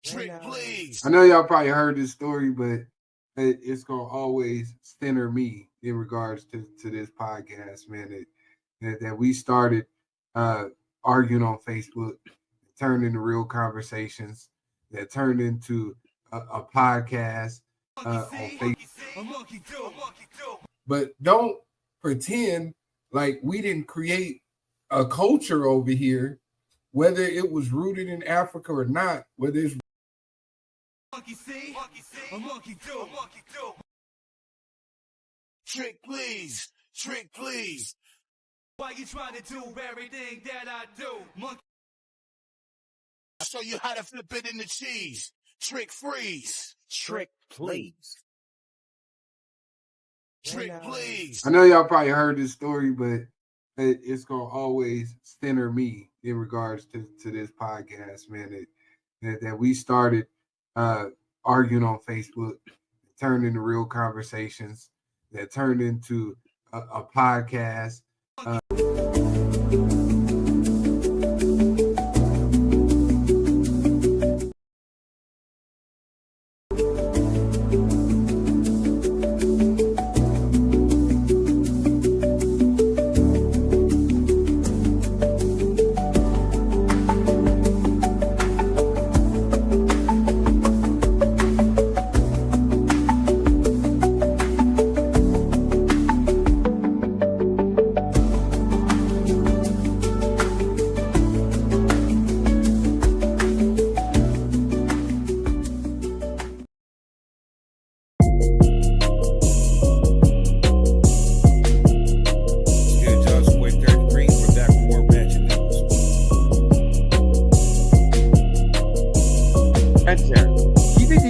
Trick, please. I know y'all probably heard this story, but it's gonna always center me in regards to this podcast, man. That we started arguing on Facebook, turned into real conversations, that turned into a podcast on Facebook. But don't pretend like we didn't create a culture over here, whether it was rooted in Africa or not, whether it's monkey see, a monkey do. Trick, please. Trick, please. Why you trying to do everything that I do? Monkey. I'll show you how to flip it in the cheese. Trick, freeze. Trick, please. Trick, please. I know y'all probably heard this story, but it's gonna always center me in regards to this podcast, man. That we started arguing on Facebook, turned into real conversations, that turned into a podcast.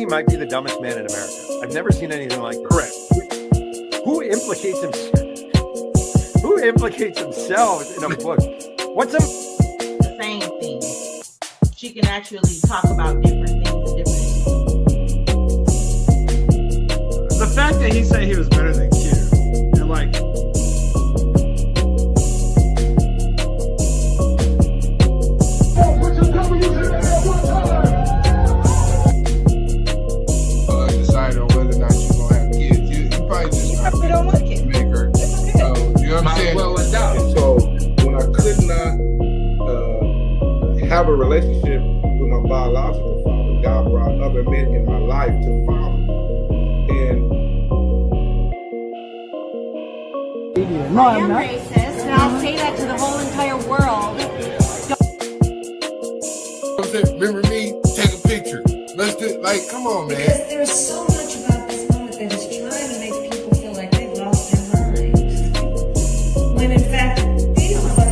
Might be the dumbest man in America. I've never seen anything like this. Correct. Who implicates themselves in a book? What's the same thing? She can actually talk about different things. The fact that he said he was better than Q, and like. Have a relationship with my biological father. God brought other men in my life to follow. And I am racist, and I'll say that to the whole entire world. Remember me? Take a picture. Let's do like, come on, man. Because there's so much about this moment that is trying to make people feel like they've lost their minds. When in fact, these motherfuckers.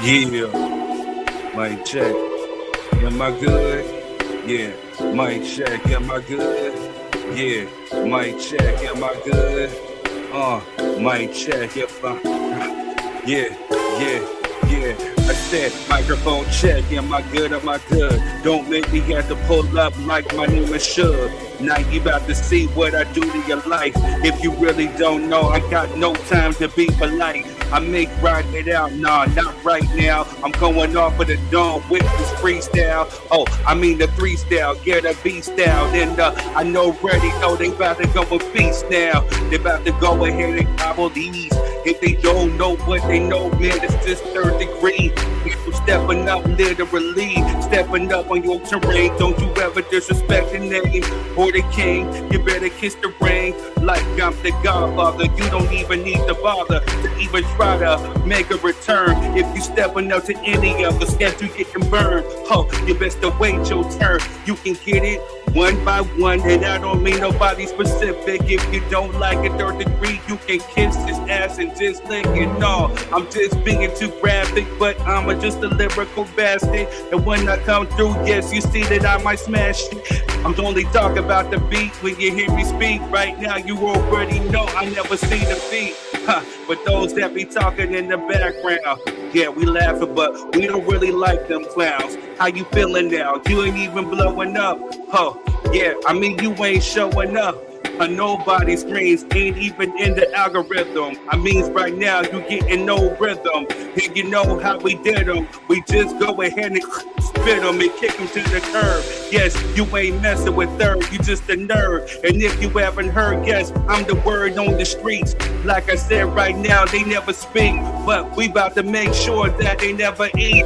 Yeah, mic check. Am I good? Yeah, mic check. Am I good? Yeah, mic check. Am I good? Mic check. Yeah. I said, microphone check. Am I good? Am I good? Don't make me have to pull up like my name is Suge. Now you about to see what I do to your life. If you really don't know, I got no time to be polite. I make ride it out, nah, not right now. I'm going off of the dome with this freestyle. Oh, I mean the 3-style, yeah, the B-style. Then I know ready, know they about to go with beast now. They about to go ahead and gobble these. If they don't know what they know, man, it's just 3rd degree. People stepping up literally, stepping up on your terrain. Don't you ever disrespect the name or the king. You better kiss the ring like I'm the godfather. You don't even need to bother to even try to make a return. If you stepping up to any of us, yes, you getting burned. Oh, you best to wait your turn. You can get it one by one, and I don't mean nobody specific. If you don't like a third degree, you can kiss his ass and just lick it. No, I'm just being too graphic, but I'm just a lyrical bastard. And when I come through, yes, you see that I might smash it. I'm only talking about the beat when you hear me speak. Right now, you already know I never see the beat. But those that be talking in the background, yeah, we laughing, but we don't really like them clowns. How you feeling now? You ain't even blowing up. Oh, yeah, I mean, you ain't showing up. Nobody's screens ain't even in the algorithm. I mean, right now, you getting no rhythm. And you know how we did them. We just go ahead and spit them and kick them to the curb. Yes, you ain't messing with third, you just a nerd. And if you haven't heard, yes, I'm the word on the streets. Like I said, right now, they never speak. But we about to make sure that they never eat.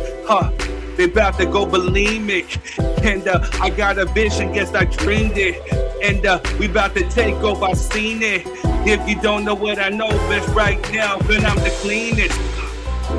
They about to go bulimic. And I got a vision, yes, I dreamed it. And we about to take over, I seen it. If you don't know what I know, bitch, right now, then I'm the cleanest.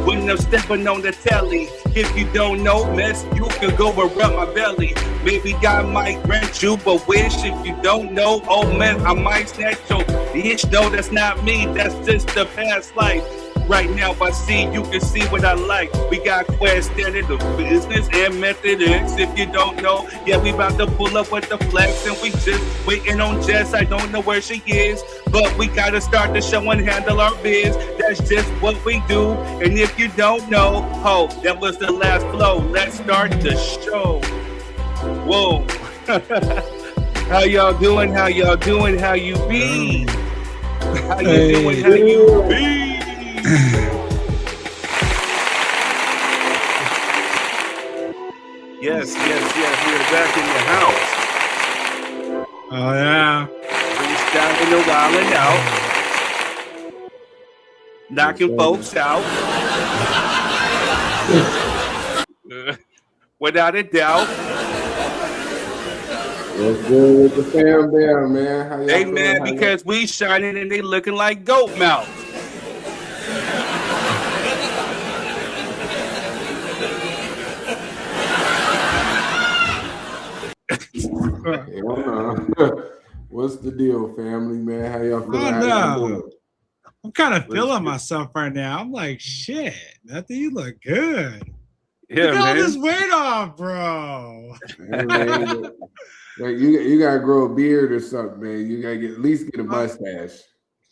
When I'm stepping on the telly. If you don't know, miss, you can go and rub my belly. Maybe God might grant you a wish. If you don't know, oh man, I might snatch your bitch. No, that's not me, that's just the past life. Right now, if I see, you can see what I like. We got Quest Standard of Business and Method X. If you don't know, yeah, we about to pull up with the flex. And we just waiting on Jess. I don't know where she is, but we gotta start the show and handle our biz. That's just what we do. And if you don't know, that was the last flow. Let's start the show. Whoa. How y'all doing? How y'all doing? How you be? How you doing? How you be? Yes, we're back in the house. Oh yeah. Freestyling the wildin' out. Knocking folks out. Without a doubt. What's good with the fam there, man? How y'all Hey doing? man, because we shining and they looking like goat mouth. What's the deal, family, man? How y'all feeling? Oh, How y'all doing? I'm kind of feeling myself right now. I'm like, shit, nothing. You look good. Yeah, Look all man. this weight off, bro. Hey, man, like you gotta grow a beard or something, man. You gotta at least get a mustache.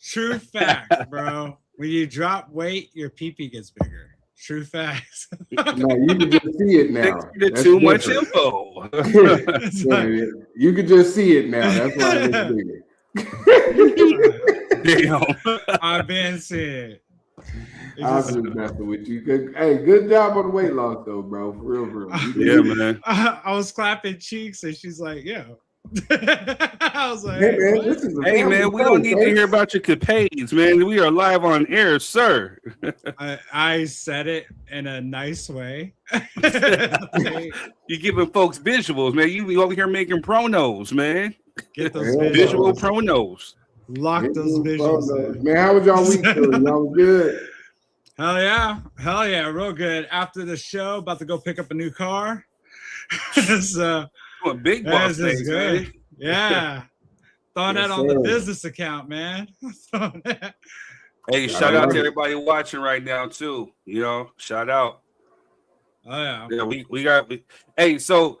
True facts, bro. When you drop weight, your pee-pee gets bigger. True facts. No, you can just see it now. That's Too much different. info. Yeah, you can just see it now. That's why it's bigger. Damn. I've been seeing. I was just messing with you. Hey, good job on the weight loss, though, bro. For real. Yeah, man. I was clapping cheeks, and she's like, "Yo." I was like, Hey, man, what? this is a Hey, family man, we show, don't need to man. hear about your capades, man. We are live on air, sir. I said it in a nice way. You giving folks visuals, man. You be over here making pronos, man. Get those Yeah. Visual visuals. pronos. Lock those visuals in. Man, how was y'all week doing? Y'all was good? Hell yeah, real good. After the show, about to go pick up a new car. So Doing big boss this is things, good. man. Yeah. Throwing Yes, that on the sir. business account, man. Hey, shout out to everybody watching right now, too. You know, shout out. Oh yeah. Yeah, we got. Hey, so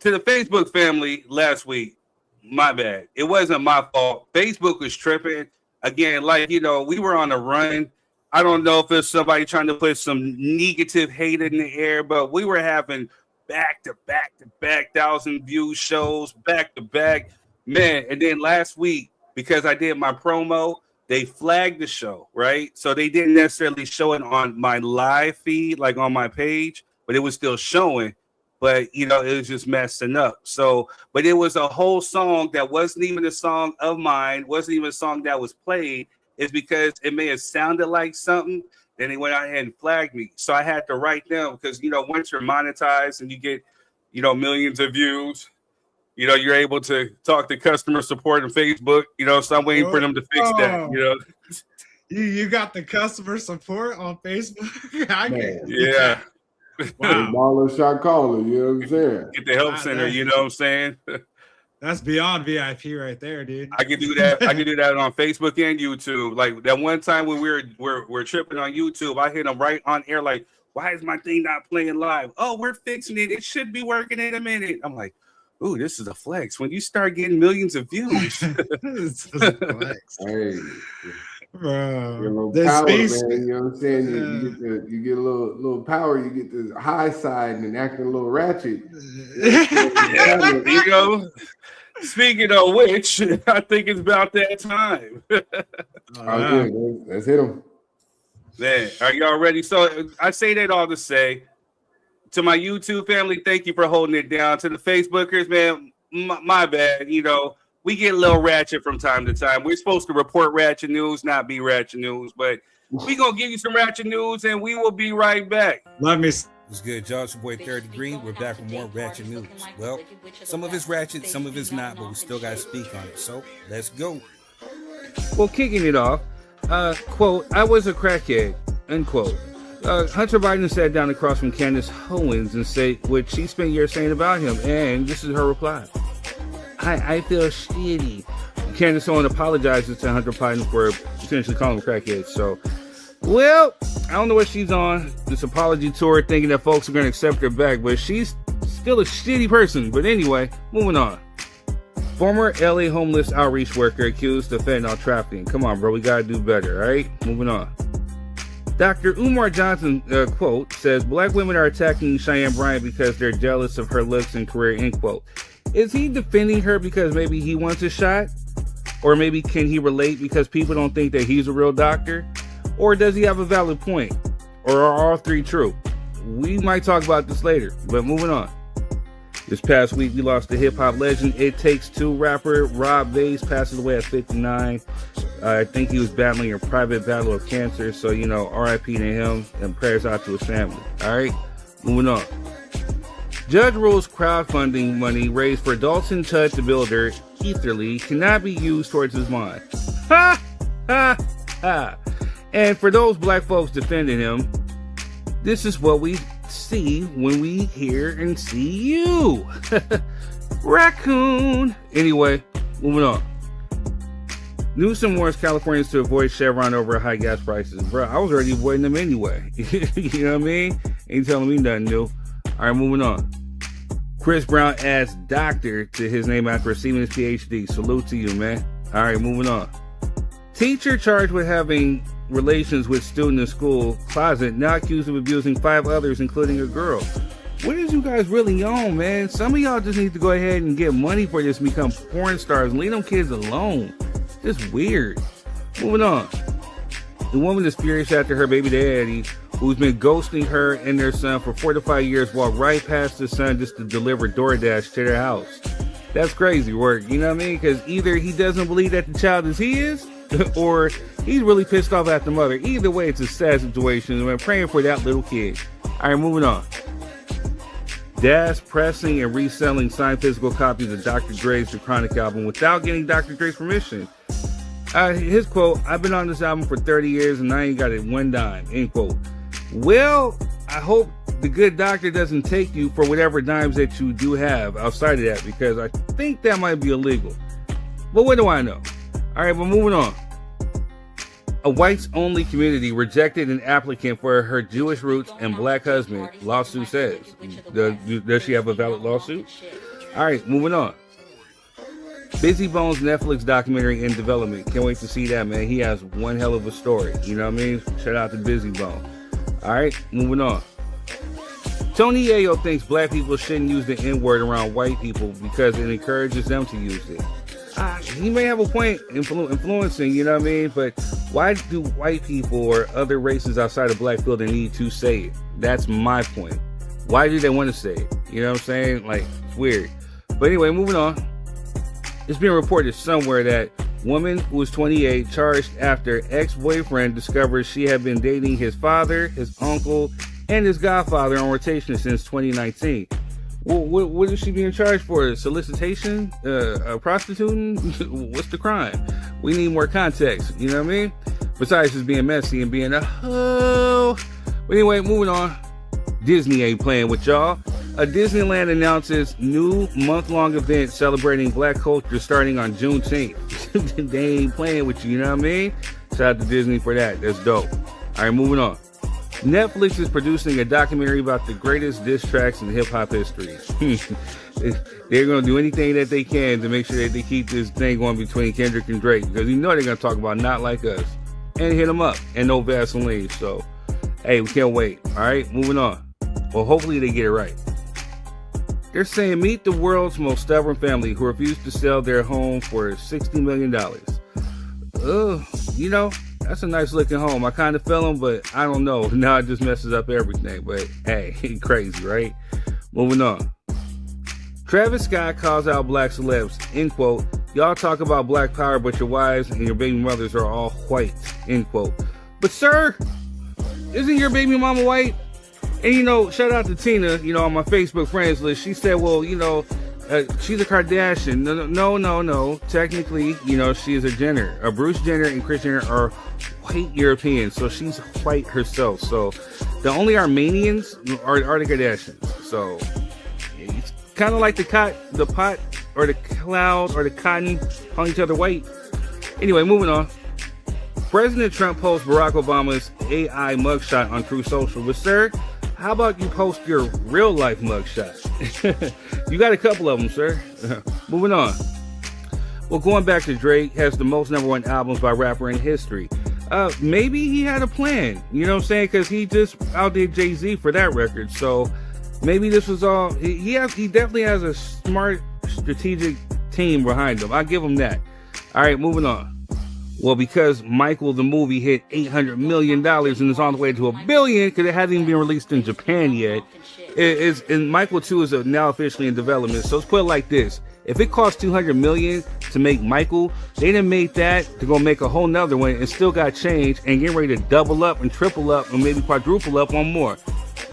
to the Facebook family last week, my bad. It wasn't my fault. Facebook was tripping again. Like, you know, we were on a run. I don't know if it's somebody trying to put some negative hate in the air, but we were having back to back 1,000 view shows, back to back, man. And then last week, because I did my promo, they flagged the show, right? So they didn't necessarily show it on my live feed, like on my page, but it was still showing. But, you know, it was just messing up. So, but it was a whole song that wasn't even a song of mine, wasn't even a song that was played. It's because it may have sounded like something. Then they went out ahead and flagged me. So I had to write them because, you know, once you're monetized and you get, you know, millions of views, you know, you're able to talk to customer support on Facebook, you know, so I'm waiting for them to fix that, you know. You got the customer support on Facebook? I get Yeah. Wow. Baller shot caller, you know what I'm saying? Get the help center, you know what I'm saying? That's beyond VIP right there, dude. I can do that. I can do that on Facebook and YouTube. Like that one time when we're tripping on YouTube, I hit them right on air. Like, why is my thing not playing live? Oh, we're fixing it. It should be working in a minute. I'm like, ooh, this is a flex. When you start getting millions of views, This is a flex. Hey, Bro, your little the power, space. man. You know what I'm saying? You get a little power. You get the high side and acting a little ratchet. yeah, you know. Speaking of which, I think it's about that time. Good. Let's hit them. Man, are y'all ready? So I say that all to say, to my YouTube family, thank you for holding it down. To the Facebookers, man, my bad. You know, we get a little ratchet from time to time. We're supposed to report ratchet news, not be ratchet news, but we're going to give you some ratchet news, and we will be right back. Let me. What's good, y'all? It's your boy 30 Degree. We're back with more ratchet news. Well, some of it's ratchet, some of it's not, but we still got to speak on it. So let's go. Well, kicking it off, quote, I was a crackhead, unquote. Hunter Biden sat down across from Candace Owens and said what she spent years saying about him, and this is her reply. I feel shitty. Candace Owens apologizes to Hunter Biden for essentially calling him crackhead. So, well, I don't know what she's on, this apology tour, thinking that folks are going to accept her back, but she's still a shitty person. But anyway, moving on. Former LA homeless outreach worker accused of fentanyl trafficking. Come on, bro, we got to do better, all right? Moving on. Dr. Umar Johnson, quote, says black women are attacking Cheyenne Bryant because they're jealous of her looks and career, end quote. Is he defending her because maybe he wants a shot? Or maybe can he relate because people don't think that he's a real doctor? Or does he have a valid point? Or are all three true? We might talk about this later, but moving on. This past week, we lost the hip-hop legend It Takes Two rapper Rob Bass, passes away at 59. I think he was battling a private battle of cancer, so, you know, RIP to him, and prayers out to his family. All right, moving on. Judge rules crowdfunding money raised for Dalton Tutt, the builder, Etherly, cannot be used towards his mind. Ha! Ha! Ha! And for those black folks defending him, this is what we see when we hear and see you. Raccoon. Anyway, moving on. Newsom warns Californians to avoid Chevron over high gas prices. Bro, I was already avoiding them anyway. You know what I mean? Ain't telling me nothing new. All right, moving on. Chris Brown adds doctor to his name after receiving his PhD. Salute to you, man. All right, moving on. Teacher charged with having relations with student in school closet, now accused of abusing 5 others, including a girl. What is you guys really on, man? Some of y'all just need to go ahead and get money for this and become porn stars and leave them kids alone. Just weird. Moving on. The woman is furious after her baby daddy, who's been ghosting her and their son for 4 to 5 years, walked right past the son just to deliver DoorDash to their house. That's crazy work, you know what I mean? Because either he doesn't believe that the child is his, or he's really pissed off at the mother. Either way, it's a sad situation, and we're praying for that little kid. All right, moving on. Das pressing and reselling signed physical copies of Dr. Dre's The Chronic album without getting Dr. Dre's permission. His quote, I've been on this album for 30 years and I ain't got it one dime, end quote. Well, I hope the good doctor doesn't take you for whatever dimes that you do have outside of that, because I think that might be illegal. But what do I know? All right, but moving on. A whites-only community rejected an applicant for her Jewish roots and black husband, lawsuit says. Does she have a valid lawsuit? All right, moving on. Busy Bones Netflix documentary in development. Can't wait to see that, man. He has one hell of a story. You know what I mean? Shout out to Busy Bone. All right, moving on. Tony Yayo thinks black people shouldn't use the N-word around white people because it encourages them to use it. He may have a point influencing, you know what I mean? But why do white people or other races outside of black feel the need to say it? That's my point. Why do they want to say it? You know what I'm saying? Like, it's weird. But anyway, moving on. It's been reported somewhere that woman who was 28 charged after ex-boyfriend discovers she had been dating his father, his uncle, and his godfather on rotation since 2019. What is she being charged for? Solicitation? Prostituting? What's the crime? We need more context, you know what I mean? Besides just being messy and being a hoe. But anyway, moving on. Disney ain't playing with y'all. Disneyland announces new month-long event celebrating Black culture starting on Juneteenth. They ain't playing with you, you know what I mean? Shout out to Disney for that. That's dope. All right, moving on. Netflix is producing a documentary about the greatest diss tracks in hip-hop history. They're going to do anything that they can to make sure that they keep this thing going between Kendrick and Drake, because you know they're going to talk about Not Like Us and Hit 'Em Up and No Vaseline. So, hey, we can't wait. All right, moving on. Well, hopefully they get it right. They're saying meet the world's most stubborn family who refused to sell their home for $60 million. You know, that's a nice looking home. I kind of feel them, but I don't know. Now it just messes up everything. But hey, crazy, right? Moving on. Travis Scott calls out black celebs, end quote. Y'all talk about black power, but your wives and your baby mothers are all white, end quote. But sir, isn't your baby mama white? And, you know, shout out to Tina, you know, on my Facebook friends list. She said, well, you know, she's a Kardashian. No. Technically, you know, she is a Jenner. Bruce Jenner and Kris Jenner are white Europeans, so she's white herself. So the only Armenians are the Kardashians. So it's kind of like the pot or the cloud or the cotton calling each other white. Anyway, moving on. President Trump posts Barack Obama's AI mugshot on Truth Social. But sir, how about you post your real life mugshot? You got a couple of them, sir. Moving on. Well, going back to Drake, has the most #1 albums by rapper in history. Maybe he had a plan, you know what I'm saying? Because he just outdid Jay-Z for that record. So maybe this was all, he definitely has a smart, strategic team behind him. I'll give him that. All right, moving on. Well, because Michael the movie hit $800 million and is on the way to $1 billion because it hasn't even been released in Japan yet. And Michael 2 is now officially in development. So let's put it like this. If it cost $200 million to make Michael, they done made that to go make a whole nother one and still got change and getting ready to double up and triple up and maybe quadruple up on more.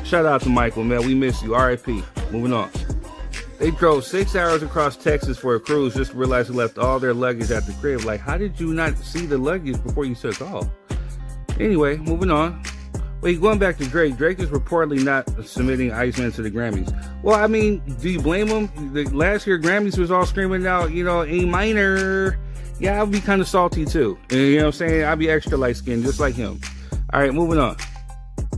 Shout out to Michael, man. We miss you. R.I.P. Moving on. They drove 6 hours across Texas for a cruise just to realize they left all their luggage at the crib. Like, how did you not see the luggage before you took off? Anyway, moving on. Wait, going back to Drake. Drake is reportedly not submitting Iceman to the Grammys. Well, I mean, do you blame him? The last year Grammys was all screaming out, you know, A minor. Yeah, I'd be kind of salty too. You know what I'm saying? I'd be extra light skinned just like him. All right, moving on.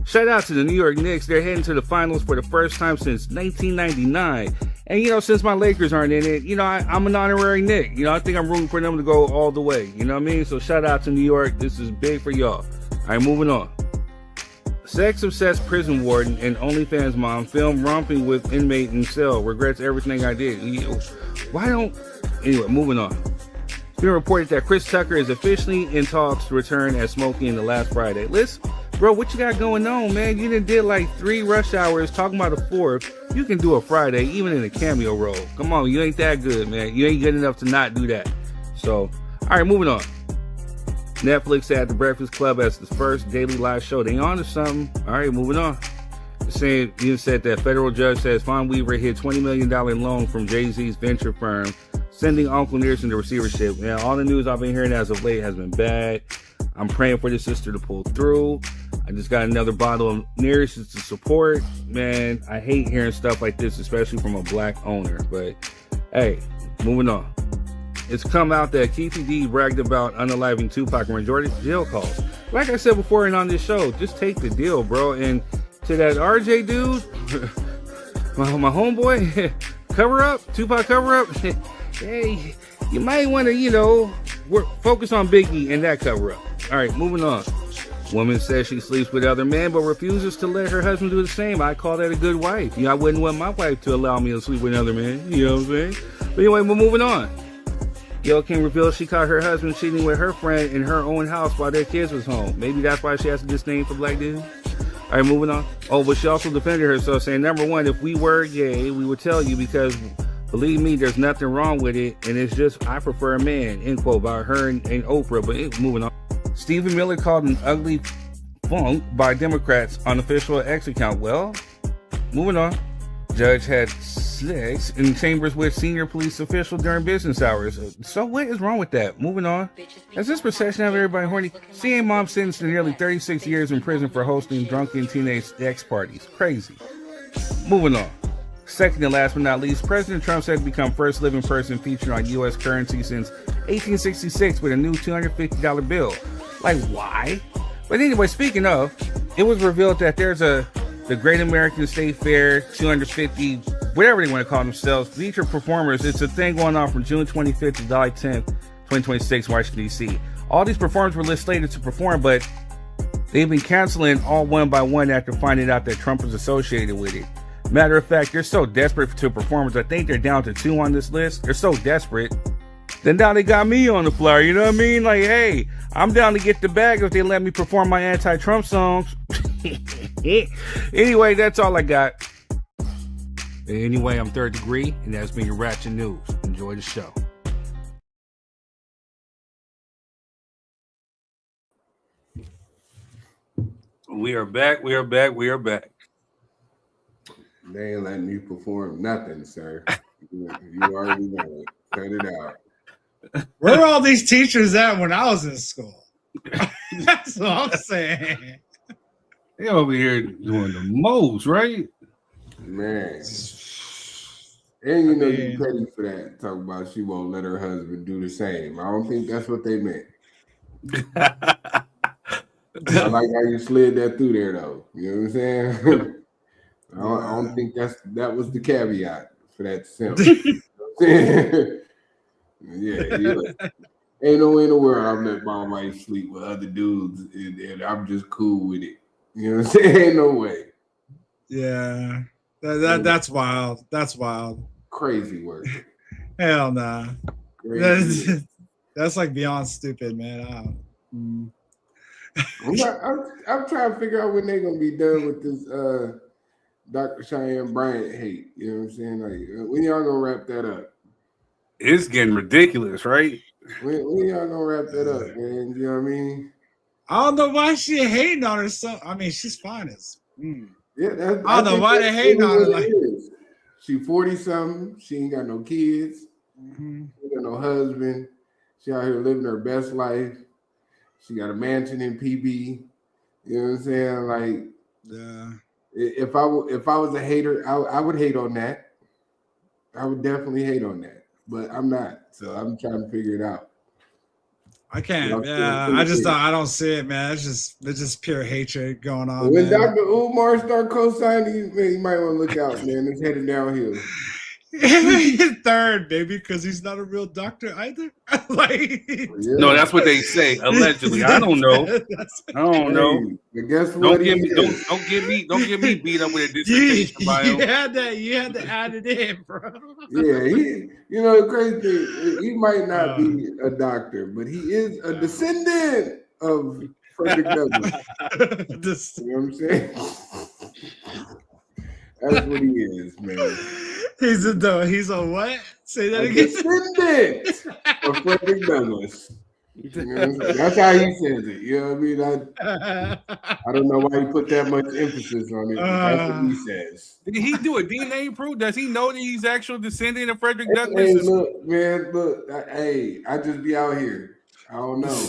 Shout out to the New York Knicks. They're heading to the finals for the first time since 1999. And, you know, since my Lakers aren't in it, you know, I'm an honorary Knick. You know, I think I'm rooting for them to go all the way. You know what I mean? So shout out to New York. This is big for y'all. All right, moving on. Sex-obsessed prison warden and OnlyFans mom filmed romping with inmate in cell. Regrets everything I did. Anyway, moving on. It's been reported that Chris Tucker is officially in talks to return as Smokey in The Last Friday. Listen, bro, what you got going on, man? You done did like 3 Rush Hours, talking about a 4th. You can do a Friday, even in a cameo role. Come on, you ain't that good, man. You ain't good enough to not do that. So, all right, moving on. Netflix had The Breakfast Club as the first daily live show. They on to something. All right, moving on. You said that federal judge says Fawn Weaver hid $20 million loan from Jay-Z's venture firm, sending Uncle Nearest into receivership. Now, all the news I've been hearing as of late has been bad. I'm praying for the sister to pull through. I just got another bottle of Nearest to support. Man, I hate hearing stuff like this, especially from a black owner. But, hey, moving on. It's come out that Keefe D bragged about unaliving Tupac and majority jail calls. Like I said before and on this show, just take the deal, bro. And to that RJ dude, my homeboy, cover up, Tupac cover up. Hey, you might want to, focus on Biggie and that cover up. All right, moving on. Woman says she sleeps with other men, but refuses to let her husband do the same. I call that a good wife. I wouldn't want my wife to allow me to sleep with another man. You know what I'm saying? But anyway, we're moving on. Gayle King reveals she caught her husband cheating with her friend in her own house while their kids was home. Maybe that's why she has a disdain for black dudes. All right, moving on. Oh, but she also defended herself, saying, number one, if we were gay, we would tell you because, believe me, there's nothing wrong with it, and it's just, I prefer a man, end quote, about her and Oprah. But moving on. Stephen Miller called an ugly funk by Democrats on official X account. Well, moving on. Judge had sex in chambers with senior police official during business hours. So what is wrong with that? Moving on. Has this procession have everybody horny? CA mom sentenced to nearly 36 years in prison for hosting drunken teenage sex parties. Crazy. Moving on. Second and last but not least, President Trump said to become first living person featured on U.S. currency since 1866 with a new $250 bill. Like, why? But anyway, speaking of, it was revealed that there's the Great American State Fair 250, whatever they want to call themselves, featured performers. It's a thing going on from June 25th to July 10th, 2026, Washington, D.C. All these performers were slated to perform, but they've been canceling all one by one after finding out that Trump was associated with it. Matter of fact, they're so desperate to performers. I think they're down to 2 on this list. They're so desperate. Then now they got me on the flyer. You know what I mean? Like, hey, I'm down to get the bag if they let me perform my anti-Trump songs. Anyway, that's all I got. Anyway, I'm Third Degree, and that's been your Ratchet News. Enjoy the show. We are back. We are back. We are back. They ain't letting you perform nothing, sir. You already know it. Cut it out. Where were all these teachers at when I was in school? That's what I'm saying. They over here doing the most, right? Man. And you know you petty for that. Talk about she won't let her husband do the same. I don't think that's what they meant. I like how you slid that through there, though. You know what I'm saying? I don't think that was the caveat for that simp. Yeah. Ain't no way in the world I'm letting my wife sleep with other dudes and I'm just cool with it. You know what I'm saying? Ain't no way. Yeah. That's wild. That's wild. Crazy work. Hell nah. That's like beyond stupid, man. I'm trying to figure out when they're gonna be done with this Dr. Cheyenne Bryant hate. You know what I'm saying? Like, when y'all gonna wrap that up? It's getting ridiculous, right? When y'all gonna wrap that up, man? You know what I mean? I don't know why she hating on her son. I mean, she's fine as. Yeah, I don't know why they hating on her. Like, she 40-something. She ain't got no kids. She ain't got no husband. She out here living her best life. She got a mansion in PB. You know what I'm saying? Like, yeah. If I was a hater, I would hate on that. I would definitely hate on that, but I'm not. So I'm trying to figure it out. I can't. Yeah, I don't see it, man. It's just pure hatred going on. When man. Dr. Umar start co-signing, you might want to look out, man. It's headed downhill. Third, baby, because he's not a real doctor either. No, that's what they say. Allegedly, I don't know. I don't know. But guess what? Don't get me beat up with a dissertation bio. You had to add it in, bro. Yeah, the crazy thing, he might not be a doctor, but he is a descendant of Frederick Douglass. You know what I'm saying? That's what he is, man. He's a what? Say that again. Descendant of Frederick Douglass. You know, that's how he says it. You know what I mean? I don't know why he put that much emphasis on it. That's what he says. Did he do a DNA proof? Does he know that he's actual descendant of Frederick Douglass? Hey, look, man, I just be out here. I don't know.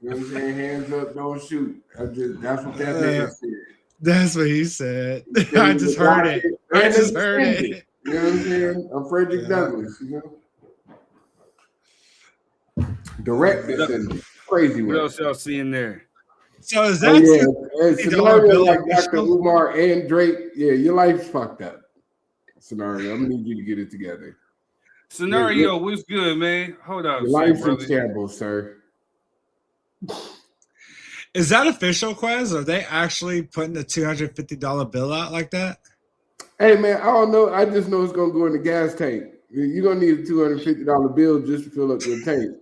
You know what I'm saying? Hands up, don't shoot. That's what that nigga said. That's what he said. I just heard it. I just heard it. You know what I'm saying? I'm Frederick Douglass, you know? Direct descendant. Crazy what work. else y'all seeing there? So is that scenario like Dr. Umar and Drake? Yeah, your life's fucked up. Scenario. I'm gonna need you to get it together. Scenario, what's good, man? Hold on. Your life's in shambles, sir. Is that official, Quez? Are they actually putting the $250 bill out like that? Hey, man, I don't know. I just know it's going to go in the gas tank. You're going to need a $250 bill just to fill up your tank.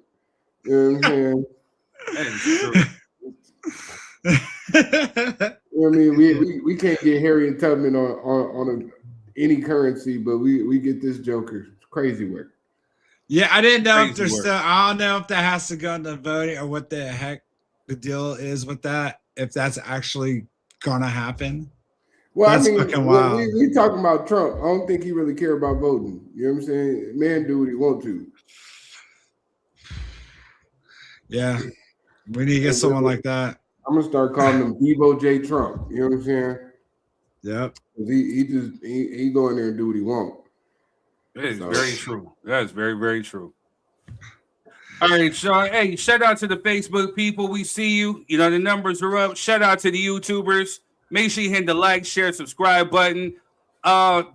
You know what I'm saying? I mean, we can't get Harriet Tubman on any currency, but we get this Joker. It's crazy work. Yeah, I didn't know if there's still. I don't know if that has to go into voting or what the heck the deal is with that. If that's actually gonna happen. Well, that's fucking wild. We talking about Trump. I don't think he really care about voting. You know what I'm saying? Man, do what he want to. Yeah, we need to get someone like that. I'm gonna start calling him Devo J. Trump. You know what I'm saying? Yep. He go in there and do what he want. That is very true. That is very, very true. All right, Sean. Hey, shout out to the Facebook people. We see you. You know, the numbers are up. Shout out to the YouTubers. Make sure you hit the like, share, subscribe button.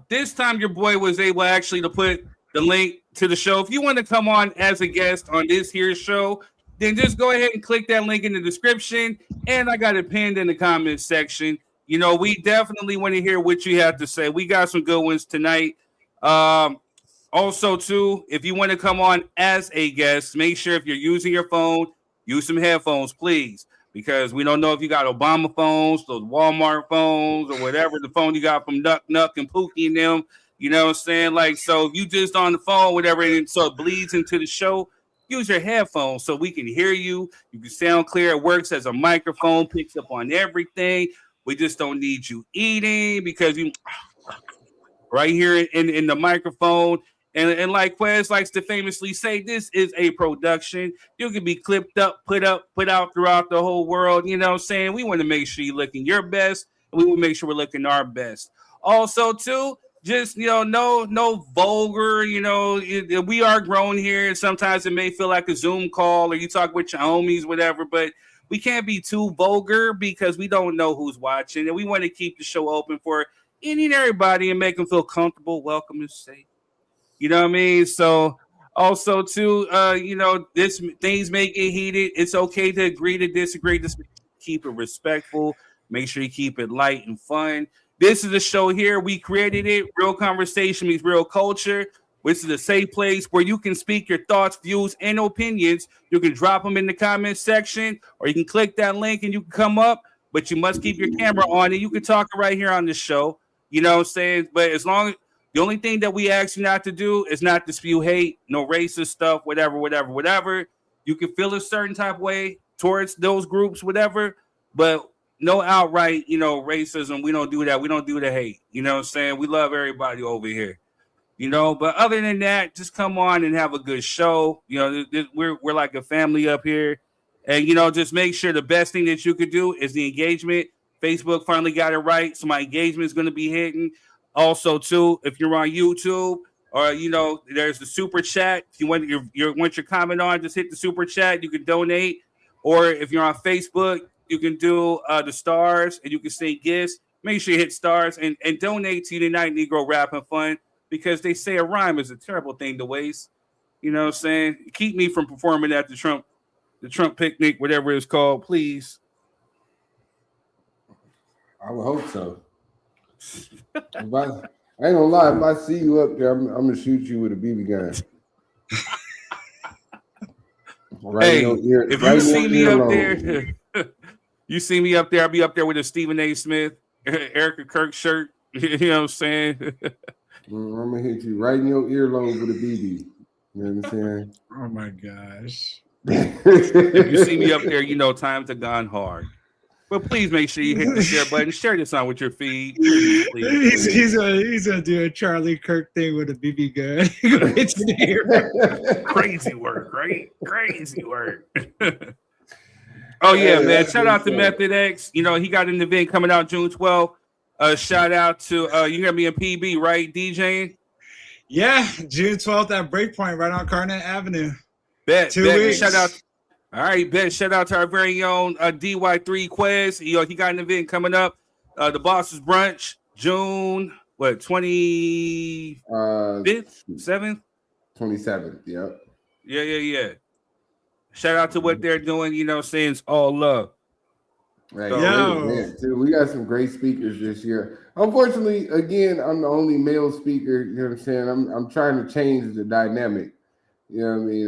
This time your boy was able actually to put the link to the show. If you want to come on as a guest on this here show, then just go ahead and click that link in the description. And I got it pinned in the comments section. You know, we definitely want to hear what you have to say. We got some good ones tonight. Also, too, if you want to come on as a guest, make sure if you're using your phone, use some headphones, please, because we don't know if you got Obama phones, those Walmart phones, or whatever the phone you got from Nuck and Pookie and them. You know what I'm saying? Like, so if you just on the phone, whatever, and so it bleeds into the show, use your headphones so we can hear you. You can sound clear. It works as a microphone, picks up on everything. We just don't need you eating because you right here in the microphone. And like Quez likes to famously say, this is a production. You can be clipped up, put out throughout the whole world. You know what I'm saying? We want to make sure you're looking your best. And we will make sure we're looking our best. Also, too, just, you know, no vulgar, you know, we are grown here. And sometimes it may feel like a Zoom call or you talk with your homies, whatever. But we can't be too vulgar because we don't know who's watching. And we want to keep the show open for any and everybody and make them feel comfortable, welcome, and safe. You know what I mean? So also too, you know, things may get heated. It's okay to agree to disagree. Just keep it respectful. Make sure you keep it light and fun. This is a show here. We created it. Real conversation means real culture. This is a safe place where you can speak your thoughts, views, and opinions. You can drop them in the comment section, or you can click that link and you can come up, but you must keep your camera on and you can talk right here on the show. You know what I'm saying? But as long as the only thing that we ask you not to do is not to spew hate, no racist stuff, whatever. You can feel a certain type of way towards those groups, whatever, but no outright, you know, racism. We don't do that. We don't do the hate. You know what I'm saying? We love everybody over here, you know, but other than that, just come on and have a good show. You know, we're like a family up here. And, you know, just make sure the best thing that you could do is the engagement. Facebook finally got it right. So my engagement is going to be hitting. Also, too, if you're on YouTube or, you know, there's the super chat. If you want your comment on, just hit the super chat. You can donate. Or if you're on Facebook, you can do the stars and you can say gifts. Make sure you hit stars and donate to United Negro Rapping Fund because they say a rhyme is a terrible thing to waste. You know what I'm saying? Keep me from performing at the Trump picnic, whatever it's called, please. I would hope so. I ain't gonna lie, if I see you up there, I'm gonna shoot you with a BB gun. Right, hey, if you see me up there, you see me up there, I'll be up there with a Stephen A. Smith, Erica Kirk shirt. You know what I'm saying? I'm gonna hit you right in your earlobe with a BB. You know what I'm saying? Oh my gosh. If you see me up there, you know times have gone hard. But please make sure you hit the share button. Share this on with your feed. Please. He's gonna do a Charlie Kirk thing with a BB gun. Crazy work, right? Crazy work. Oh yeah, man! Shout out to Method X. You know he got an event coming out June 12th. Shout out to you're gonna be in PB, right, DJing? Yeah, June 12th at Breakpoint, right on Carnet Avenue. Bet. 2 weeks. Shout out. All right, bet. Shout out to our very own DY3 Quez. You know, he got an event coming up. The Boss's Brunch, June, 25th, 7th? 27th, yep. Yeah. Shout out to what they're doing, you know, saying it's all love. Right. So, we got some great speakers this year. Unfortunately, again, I'm the only male speaker, you know what I'm saying? I'm trying to change the dynamic. You know what I mean?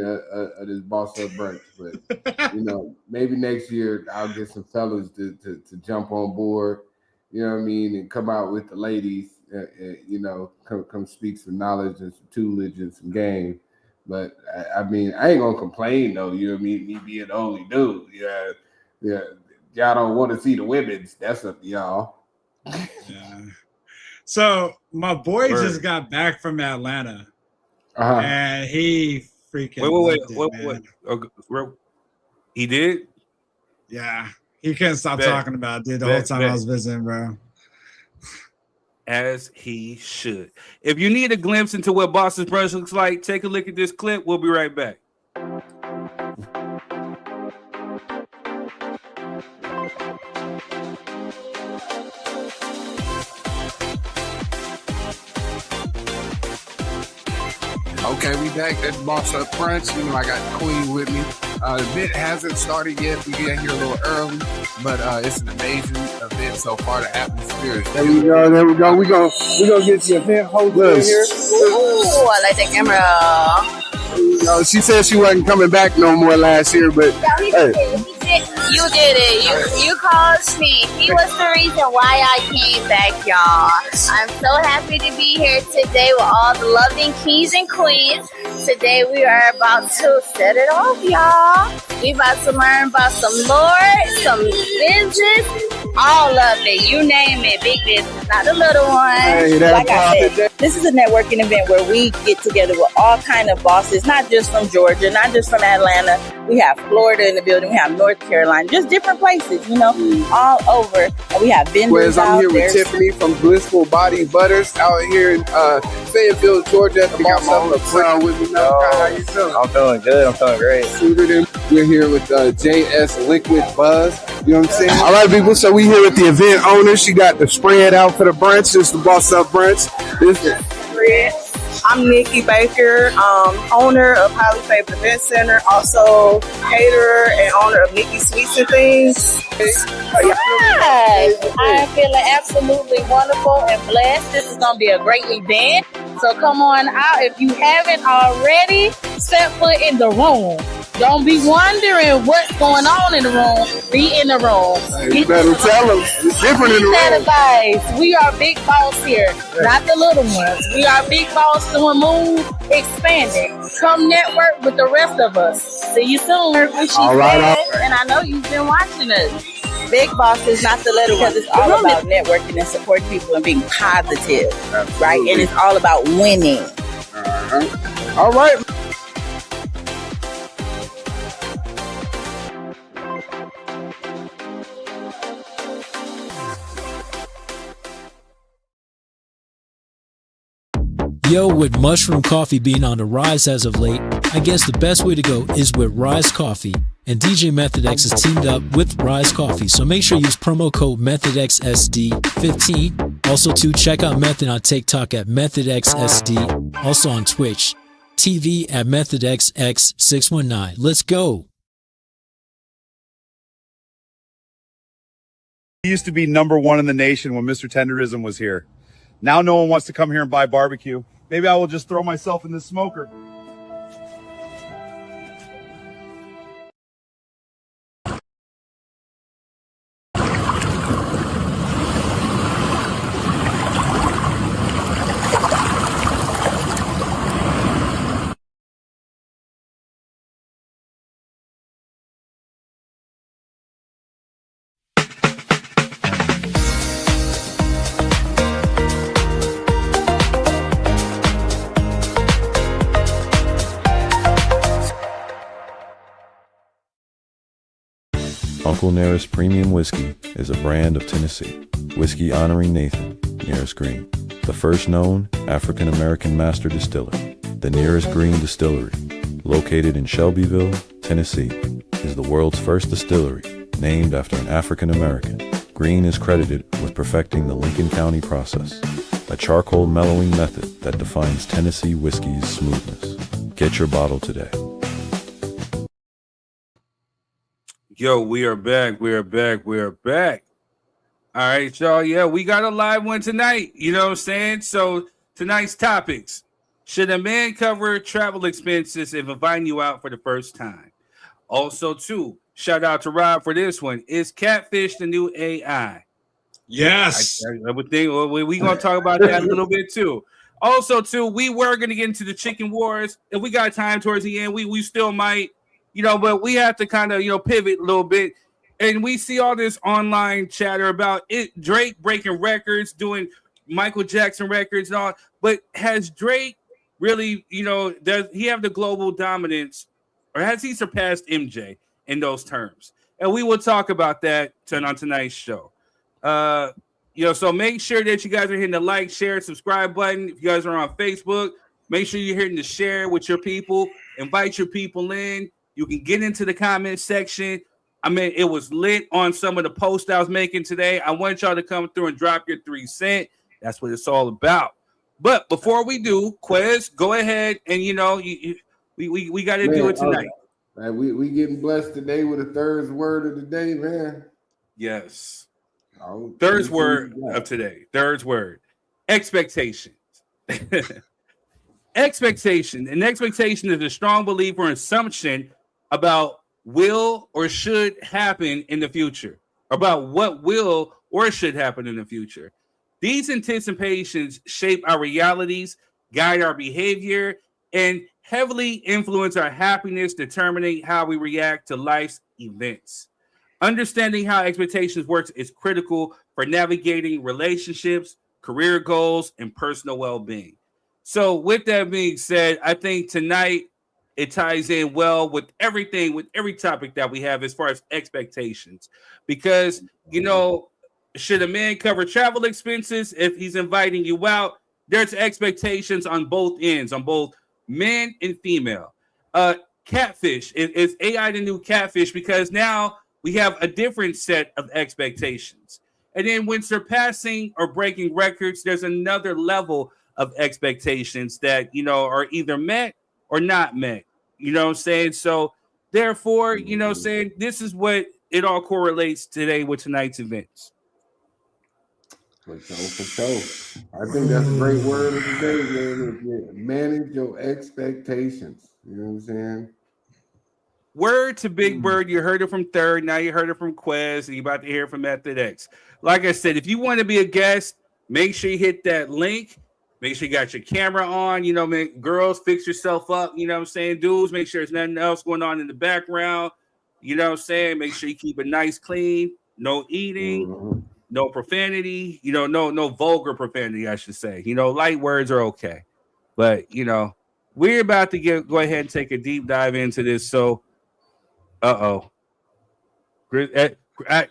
This Boss Up Brunch, but you know, maybe next year I'll get some fellas to jump on board. You know what I mean, and come out with the ladies. You know, come speak some knowledge and some toolage and some game. But I mean, I ain't gonna complain though. You know what I mean? Me being the only dude. Yeah. Y'all don't want to see the women's. That's up to y'all. Yeah. So my boy just got back from Atlanta. And he freaking wait. He did? Yeah. He couldn't stop talking about it, dude, the whole time I was visiting, bro. as he should. If you need a glimpse into what Boston's Brunch looks like, take a look at this clip. We'll be right back. Okay, we back at Boss Up Brunch. You know, I got Queen with me. The event hasn't started yet. We get here a little early, but it's an amazing event so far. The atmosphere is There we go. There we go. We gonna get the event host in here. Ooh, I like the camera. She said she wasn't coming back no more last year, but hey. You did it. You called me. He was the reason why I came back, y'all. I'm so happy to be here today with all the loving kings and queens. Today we are about to set it off, y'all. We about to learn about some lore, some business, all of it. You name it, big business, not the little one. Hey, like I said, this is a networking event where we get together with all kind of bosses, not just from Georgia, not just from Atlanta. We have Florida in the building. We have North Carolina, just different places, you know, all over. And we have vendors Whereas I'm here out with there. Tiffany from Blissful Body Butters out here in Fayetteville, Georgia. At the with me now. How you feeling? I'm feeling good. I'm feeling great. We're here with JS Liquid Buzz. You know what I'm saying? All right, people. So we here with the event owner. She got the spread out for the brunch. This is the Boss Up Brunch. This is I'm Nikki Baker, owner of Highly Favored Event Center, also caterer and owner of Nikki Sweets and Things. Hi, I'm feeling absolutely wonderful and blessed. This is going to be a great event. So come on out. If you haven't already, step foot in the room. Don't be wondering what's going on in the room. Be in the room. You better tell them. It's different in the room. Advice. We are big boss here, not the little ones. We are big boss doing move, expanding. Come network with the rest of us. See you soon. All right. And I know you've been watching us. Big bosses, not the little ones. It's all about networking and supporting people and being positive, right? And it's all about winning. All right. Yo, with mushroom coffee being on the rise as of late, I guess the best way to go is with Rise Coffee. And DJ Method X has teamed up with Rise Coffee, so make sure you use promo code METHODXSD15. Also, check out Method on TikTok at MethodXSD. Also on Twitch TV at MethodXX619. Let's go. He used to be #1 in the nation when Mr. Tenderism was here. Now no one wants to come here and buy barbecue. Maybe I will just throw myself in this smoker. Uncle Nearest Premium Whiskey is a brand of Tennessee. Whiskey honoring Nathan Nearest Green, the first known African-American master distiller. The Nearest Green Distillery, located in Shelbyville, Tennessee, is the world's first distillery named after an African-American. Green is credited with perfecting the Lincoln County process, a charcoal mellowing method that defines Tennessee whiskey's smoothness. Get your bottle today. Yo, we are back. We are back. We are back. All right, y'all. Yeah, we got a live one tonight. You know what I'm saying? So tonight's topics. Should a man cover travel expenses if inviting you out for the first time? Also, too, shout out to Rob for this one. Is catfish the new AI? Yes. I would think we're going to talk about that a little bit, too. Also, too, we were going to get into the chicken wars. If we got time towards the end, we still might. You know, but we have to kind of, pivot a little bit. And we see all this online chatter about it, Drake breaking records, doing Michael Jackson records and all. But has Drake really, does he have the global dominance, or has he surpassed MJ in those terms? And we will talk about that on tonight's show. So make sure that you guys are hitting the like, share, subscribe button. If you guys are on Facebook, make sure you're hitting the share with your people. Invite your people in. You can get into the comment section. I mean, it was lit on some of the posts I was making today. I want y'all to come through and drop your 3 cents. That's what it's all about. But before we do, Quez, go ahead and we got to do it tonight. We getting blessed today with a third word of the day, man. Yes. Third word of today. Third word. Expectations. Expectation. An expectation is a strong belief or assumption about will or should happen in the future. About what will or should happen in the future. These anticipations shape our realities, guide our behavior, and heavily influence our happiness, determining how we react to life's events. Understanding how expectations work is critical for navigating relationships, career goals, and personal well-being. So with that being said, I think tonight it ties in well with everything, with every topic that we have as far as expectations. Because, should a man cover travel expenses if he's inviting you out? There's expectations on both ends, on both men and female. Catfish. Is AI the new catfish? Because now we have a different set of expectations. And then when surpassing or breaking records, there's another level of expectations that, are either met or not met. You know what I'm saying? So therefore, this is what it all correlates today with tonight's events. For sure. I think that's a great word of the day, man. Manage your expectations. You know what I'm saying? Word to Big Bird. You heard it from Third. Now you heard it from Quez, and you're about to hear it from Method X. Like I said, if you want to be a guest, make sure you hit that link. Make sure you got your camera on. Girls, fix yourself up. You know what I'm saying? Dudes, make sure there's nothing else going on in the background. You know what I'm saying? Make sure you keep it nice, clean. No eating, no profanity. No vulgar profanity, I should say. Light words are okay. But, we're about to go ahead and take a deep dive into this. So,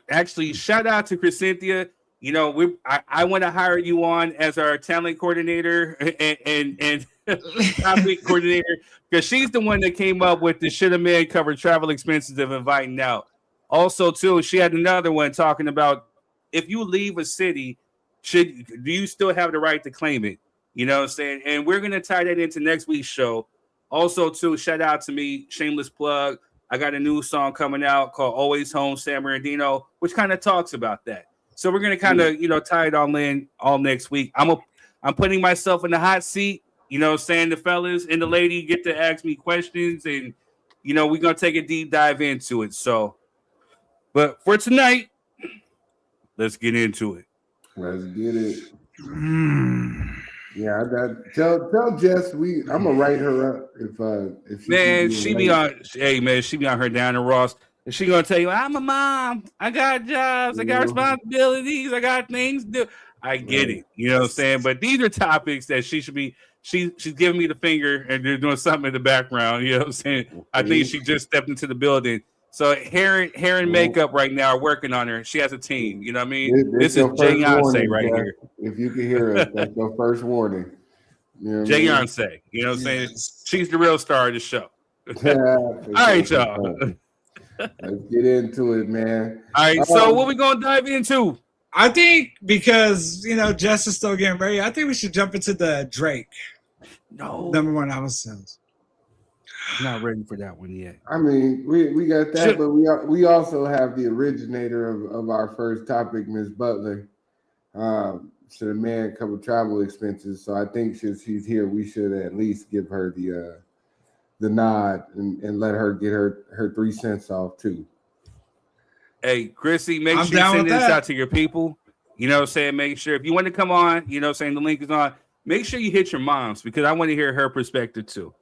actually, shout out to Crescentia. I want to hire you on as our talent coordinator and topic coordinator, because she's the one that came up with the should a man cover travel expenses of inviting out. Also, too, she had another one talking about if you leave a city, do you still have the right to claim it? You know what I'm saying? And we're gonna tie that into next week's show. Also, too, shout out to me, shameless plug. I got a new song coming out called Always Home, San Bernardino, which kind of talks about that. So we're gonna kind of tie it all in all next week. I'm putting myself in the hot seat. Saying the fellas and the lady get to ask me questions, and we're gonna take a deep dive into it. So, but for tonight, let's get into it. Let's get it. Yeah, tell Jess I'm gonna write her up if she be on. Hey man, she be on her down in Ross. And she gonna tell you, I'm a mom. I got jobs. I got responsibilities. I got things to do. I get it. You know what I'm saying? But these are topics that she should be. She's giving me the finger and they're doing something in the background. You know what I'm saying? I think she just stepped into the building. So hair and makeup right now are working on her. She has a team. You know what I mean? This is Jayonce right here. If you can hear us, that's your first warning. Jayonce. You know what I'm saying? She's the real star of the show. All right, y'all. Let's get into it, man. All right, so what we gonna dive into? I think because Jess is still getting ready, I think we should jump into the Drake. No, #1 album sales. Not ready for that one yet. I mean, we got that, but we also have the originator of our first topic, Ms. Butler. Should a man cover travel expenses? So I think since she's here, we should at least give her the nod and let her get her 3 cents off too. Hey, Chrissy, make sure you send this out to your people. You know what I'm saying? Make sure if you want to come on, you know what I'm saying, the link is on. Make sure you hit your moms because I want to hear her perspective too.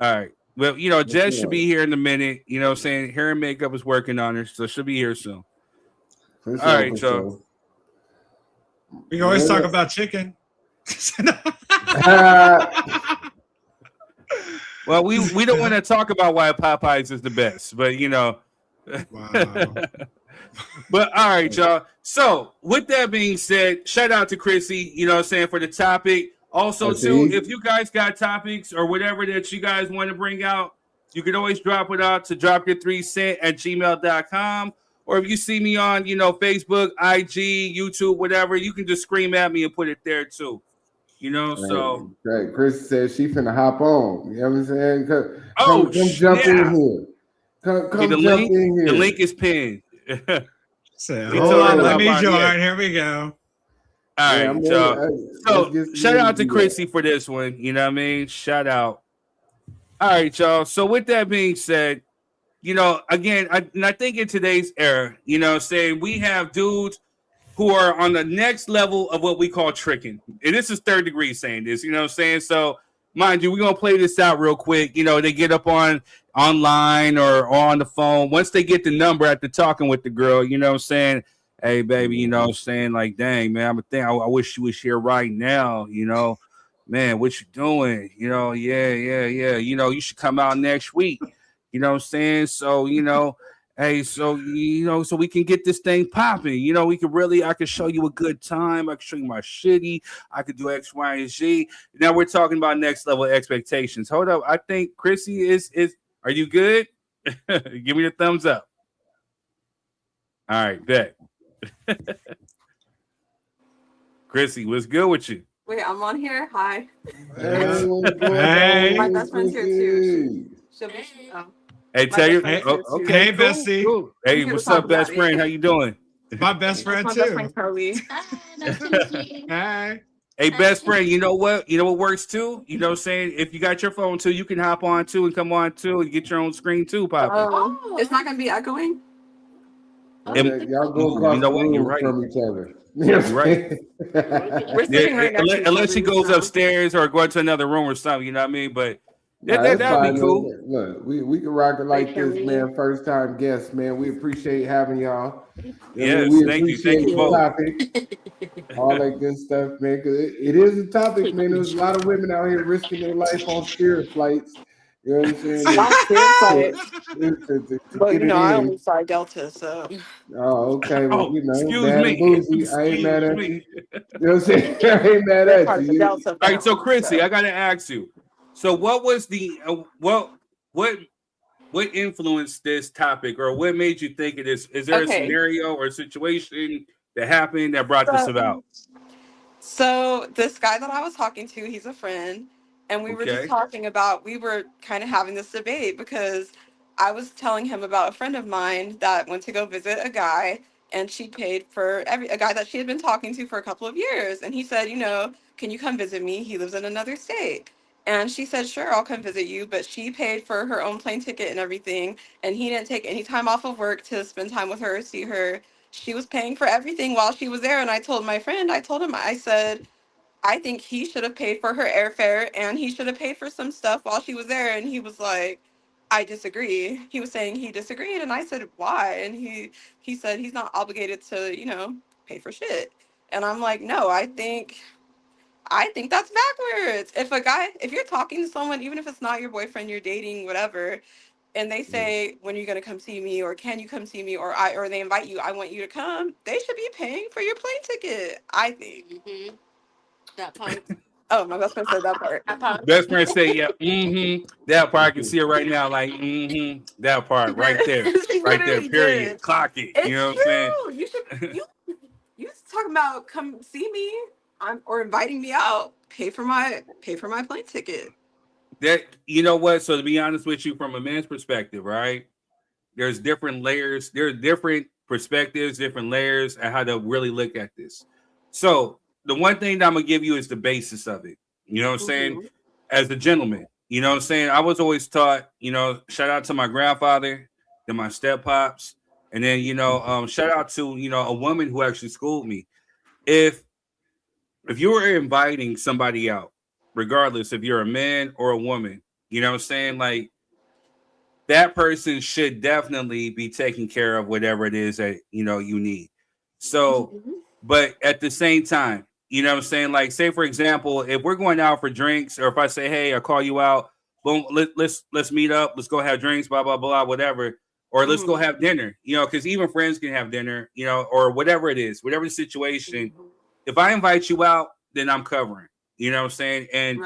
All right. Well, Jess should be here in a minute. You know what I'm saying? Hair and makeup is working on her, so she'll be here soon. All right, so we can always talk about chicken. Well, we don't want to talk about why Popeyes is the best, but Wow. But all right, y'all. So with that being said, shout out to Chrissy, you know what I'm saying, for the topic. Also, too, if you guys got topics or whatever that you guys want to bring out, you can always drop it out to dropyour3cent@gmail.com. Or if you see me on, you know, Facebook, IG, YouTube, whatever, you can just scream at me and put it there too. You know, so. Right. Chris says she finna hop on. You know what I'm saying? Come jump in here. Come jump in here. The link is pinned. Hold on, let me join. Here we go. All right, so shout out to Chrissy for this one. You know what I mean? Shout out. All right, y'all. So with that being said, you know, again, I think in today's era, you know, saying we have dudes who are on the next level of what we call tricking. And this is Third Degree saying this, you know what I'm saying? So mind you, we're going to play this out real quick. You know, they get up online or on the phone. Once they get the number after talking with the girl, you know what I'm saying? Hey, baby, you know what I'm saying? Like, dang, man, I wish you was here right now, you know? Man, what you doing? You know, yeah. You know, you should come out next week. You know what I'm saying? So, you know, hey, so, you know, so we can get this thing popping. You know, I can show you a good time. I can show you my shitty. I could do X, Y, and Z. Now we're talking about next level expectations. Hold up. I think Chrissy is are you good? Give me the thumbs up. All right, bet. Chrissy, what's good with you? Wait, I'm on here. Hi. Hey. My best friend's here too. She'll be. Hey, tell you. Hey, Okay, hey, bestie. Cool. Hey, what's up, best friend? How you doing? My best friend my too. best friend Carly. Hi. Hey, best friend, you know what? You know what works too? You know what I'm saying? If you got your phone too, you can hop on too and come on too and get your own screen too, Papa. It's not gonna be echoing. Y'all go across the room from each other. You're right. We're sitting right next to each Unless other, she goes so. upstairs or going to another room or something, you know what I mean? But That's that'd fine, be cool. man. Look, we can rock it like this, man. First time guests, man. We appreciate having y'all. Yes, we thank you. appreciate Thank you the both. topic, all that good stuff, man. Because it is a topic, man. There's a lot of women out here risking their life on Spirit flights. You know what I'm saying? Well, you know, I only fly Delta, so. Oh, okay. Well, you know, excuse bad me. and bougie. I ain't mad at Excuse you. You know what I'm saying? I ain't mad at you. All right, so Chrissy, I gotta ask you. So, what was the what influenced this topic, or what made you think of this? Is there a scenario or a situation that happened that brought this about? So this guy that I was talking to, he's a friend, and we were just talking about. We were kind of having this debate because I was telling him about a friend of mine that went to go visit a guy, and she paid for a guy that she had been talking to for a couple of years, and he said, you know, can you come visit me? He lives in another state. And she said, sure, I'll come visit you. But she paid for her own plane ticket and everything. And he didn't take any time off of work to spend time with her, see her. She was paying for everything while she was there. And I told my friend, I said, I think he should have paid for her airfare and he should have paid for some stuff while she was there. And he was like, I disagree. He was saying he disagreed. And I said, why? And he said he's not obligated to, you know, pay for shit. And I'm like, no, I think that's backwards. If you're talking to someone, even if it's not your boyfriend, you're dating, whatever, and they say, when are you going to come see me? Or can you come see me? Or they invite you, I want you to come. They should be paying for your plane ticket, I think. Mm-hmm. That part. Oh, my best friend said that part. Best friend say, yeah, that part. I can see it right now, like, that part right there. Right there, period. Did. Clock it. It's You know what true. I'm saying? You talking about come see me or inviting me out, pay for my plane ticket. That, you know what? So to be honest with you, from a man's perspective, right? There's different layers. There are different perspectives, different layers, and how to really look at this. So the one thing that I'm gonna give you is the basis of it. You know what I'm saying? As a gentleman, you know what I'm saying? I was always taught, you know, shout out to my grandfather, then my step pops, and then, you know, shout out to, you know, a woman who actually schooled me. If you were inviting somebody out, regardless if you're a man or a woman, you know what I'm saying? Like, that person should definitely be taking care of whatever it is that, you know, you need. So, but at the same time, you know what I'm saying? Like, say, for example, if we're going out for drinks, or if I say, hey, I call you out, boom, let's meet up, let's go have drinks, blah, blah, blah, whatever. or let's go have dinner, you know, because even friends can have dinner, you know, or whatever it is, whatever the situation. If I invite you out, then I'm covering, you know what I'm saying? And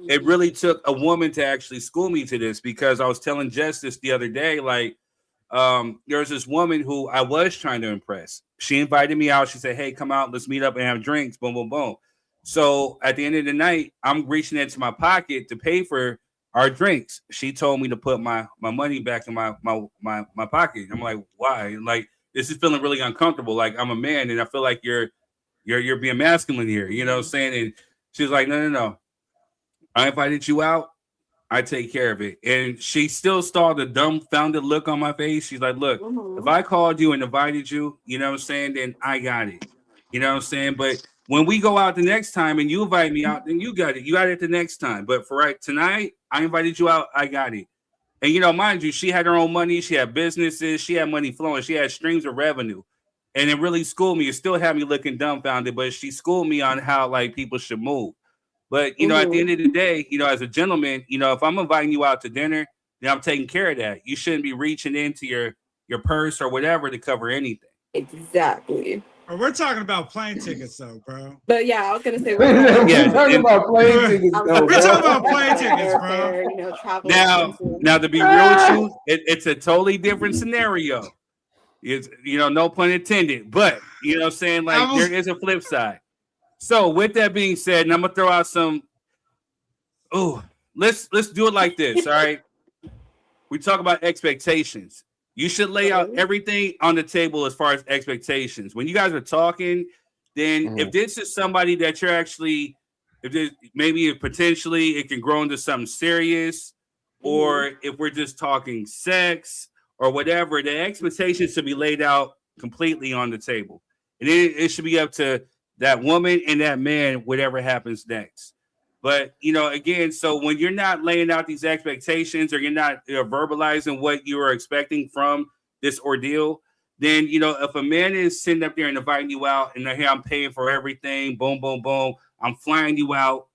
it really took a woman to actually school me to this, because I was telling Jess this the other day, like, there's this woman who I was trying to impress. She invited me out. She said, hey, come out, let's meet up and have drinks, boom, boom, boom. So at the end of the night, I'm reaching into my pocket to pay for our drinks. She told me to put my money back in my pocket. I'm like, why? Like, this is feeling really uncomfortable. Like, I'm a man and I feel like you're being masculine here. You know what I'm saying? And she was like, no. I invited you out. I take care of it. And she still saw the dumbfounded look on my face. She's like, look, if I called you and invited you, you know what I'm saying, then I got it. You know what I'm saying? But when we go out the next time and you invite me out, then you got it. You got it the next time. But for right tonight, I invited you out. I got it. And, you know, mind you, she had her own money. She had businesses. She had money flowing. She had streams of revenue. And it really schooled me. It still had me looking dumbfounded, but she schooled me on how, like, people should move. But, you know, at the end of the day, you know, as a gentleman, you know, if I'm inviting you out to dinner, then I'm taking care of that. You shouldn't be reaching into your purse or whatever to cover anything. Exactly. We're talking about plane tickets, though, bro. But yeah, I was gonna say we're talking about plane tickets, though. We're talking about plane tickets, bro. You know, travel. Now, to be real with you, it's a totally different scenario. It's, you know, no pun intended, but you know what I'm saying? Like, there is a flip side. So with that being said, and I'm gonna throw out some. Oh, let's do it like this. All right. We talk about expectations. You should lay out everything on the table as far as expectations. When you guys are talking, then if this is somebody that you're actually, if there's maybe potentially it can grow into something serious, or if we're just talking sex or whatever, the expectations should be laid out completely on the table. And it should be up to that woman and that man, whatever happens next. But, you know, again, so when you're not laying out these expectations, or you're not verbalizing what you are expecting from this ordeal, then, you know, if a man is sitting up there and inviting you out and here I'm paying for everything, boom, boom, boom, I'm flying you out,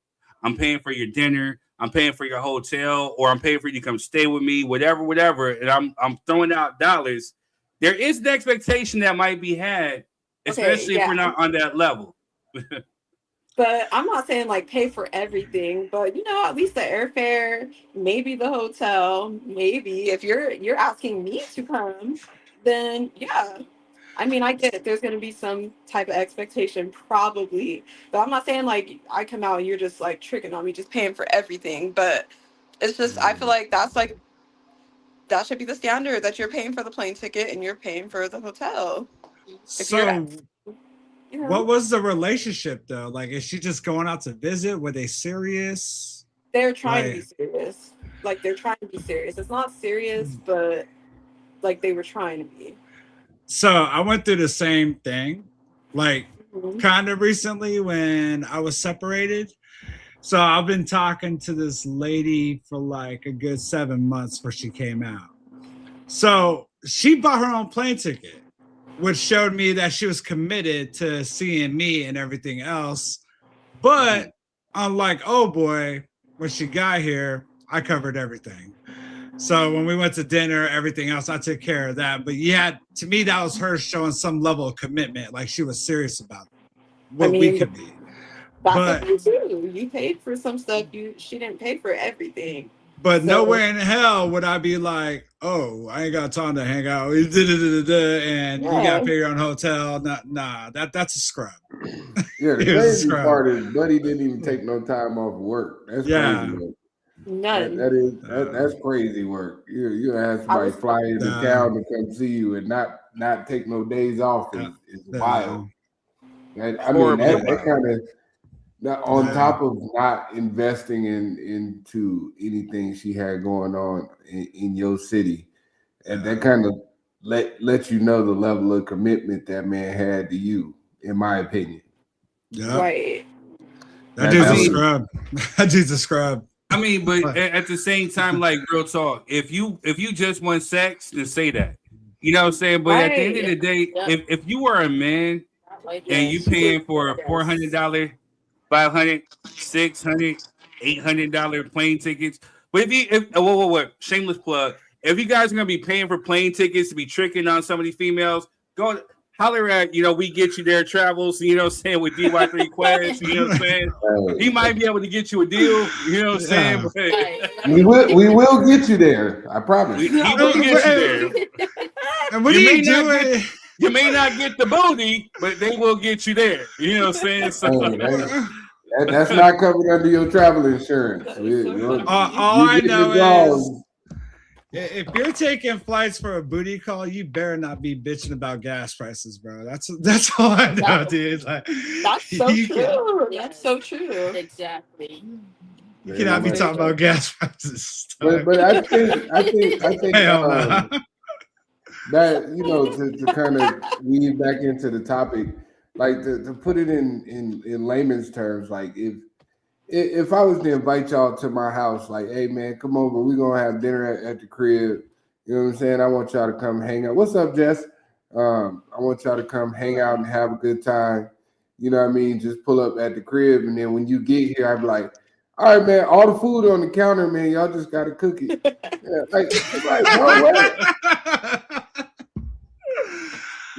I'm paying for your dinner, I'm paying for your hotel, or I'm paying for you to come stay with me, whatever, and I'm throwing out dollars, there is an expectation that might be had, especially if we're not on that level. But I'm not saying like pay for everything, but you know, at least the airfare, maybe the hotel, maybe if you're asking me to come, then yeah. I mean, I get it. There's going to be some type of expectation probably, but I'm not saying like I come out and you're just like tricking on me, just paying for everything. But it's just, I feel like that should be the standard, that you're paying for the plane ticket and you're paying for the hotel. So what was the relationship though? Like, is she just going out to visit? Were they serious? They're trying to be serious. Like, they're trying to be serious. It's not serious, but like they were trying to be. So I went through the same thing, like kind of recently when I was separated. So I've been talking to this lady for like a good 7 months before she came out. So she bought her own plane ticket, which showed me that she was committed to seeing me and everything else. But unlike oh boy, when she got here, I covered everything. So when we went to dinner, everything else, I took care of that. But yeah, to me, that was her showing some level of commitment, like she was serious about what we could be. That's but too. You paid for some stuff. She didn't pay for everything. But so, nowhere in hell would I be like, oh, I ain't got time to hang out, and you got to pay your own hotel. Nah, that's a scrub. Yeah, the crazy part is Buddy didn't even take no time off work. That's crazy work. None. That's crazy work. You have somebody fly into town to come see you and not take no days off is wild. I mean, that kind of. On top of not investing into anything she had going on in your city, and that kind of let you know the level of commitment that man had to you, in my opinion. Yeah, right. That dude's a scrub. That dude's a scrub. I mean, but at the same time, like real talk, if you just want sex, then say that. You know what I'm saying? But at the end of the day, if you are a man and you paying for a $400, $500, $600, $800 plane tickets. But if shameless plug, if you guys are gonna be paying for plane tickets to be tricking on some of these females, go holler at, we get you there travels, with DY3 Quest, he might be able to get you a deal, But we will get you there, I promise. He will get you there. And what are you doing? You may not get the booty, but they will get you there. You know what I'm saying? So, that's not covered under your travel insurance. All I know is, if you're taking flights for a booty call, you better not be bitching about gas prices, bro. That's all I know, dude. Like, that's so true. That's so true. Exactly. You cannot be talking about gas prices. But I think that to kind of weave back into the topic, like to put it in layman's terms, like if I was to invite y'all to my house, like, hey man, come over, we're gonna have dinner at the crib. You know what I'm saying? I want y'all to come hang out. What's up, Jess? I want y'all to come hang out and have a good time. You know what I mean? Just pull up at the crib, and then when you get here, I'd be like, all right, man, all the food on the counter, man, y'all just gotta cook it.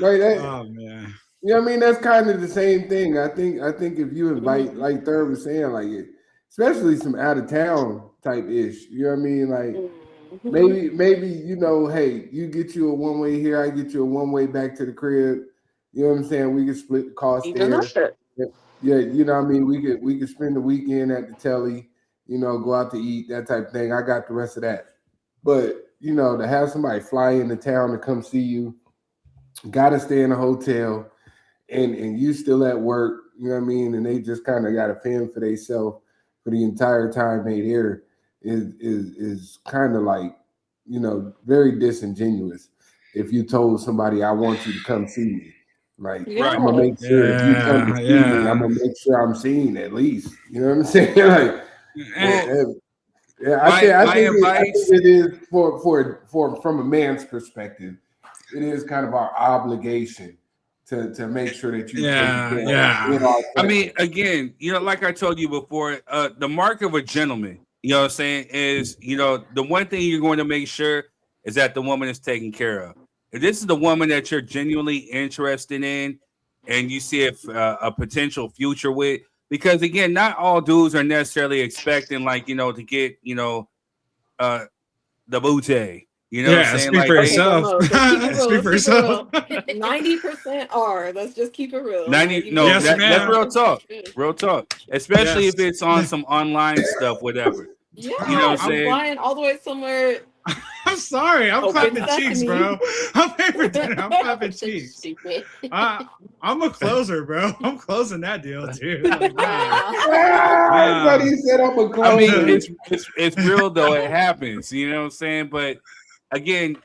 Oh man. You know what I mean? That's kind of the same thing. I think if you invite, like Thurb was saying, like especially some out of town type ish, you know what I mean? Like maybe hey, you get you a one way here, I get you a one way back to the crib. You know what I'm saying? We can split the cost there. Yeah, you know what I mean? We could spend the weekend at the telly, go out to eat, that type of thing. I got the rest of that. But to have somebody fly into town to come see you, gotta stay in a hotel. And you still at work, you know what I mean? And they just kind of got to fend for themselves for the entire time they there is kind of like, very disingenuous. If you told somebody, I want you to come see me, like I'm gonna make sure if you come to see me, I'm gonna make sure I'm seen at least. You know what I'm saying? Like, I think it is for from a man's perspective, it is kind of our obligation to make sure that you I mean, again, like I told you before, the mark of a gentleman, you know what I'm saying, is the one thing you're going to make sure is that the woman is taken care of. If this is the woman that you're genuinely interested in and you see a potential future with, because again, not all dudes are necessarily expecting to get the booty. You know what I'm saying? Speak for yourself. Speak for yourself. 90% are. Let's just keep it real. 90. No, that's real talk. Real talk. Especially if it's on some online stuff, whatever. Yeah, you know what I'm saying? Flying all the way somewhere. I'm sorry. I'm clapping cheeks, bro. I'm paying for dinner. I'm clapping cheeks. I'm a closer, bro. I'm closing that deal, dude. Everybody said I'm a closer. I mean, it's real though. It happens. You know what I'm saying? But again,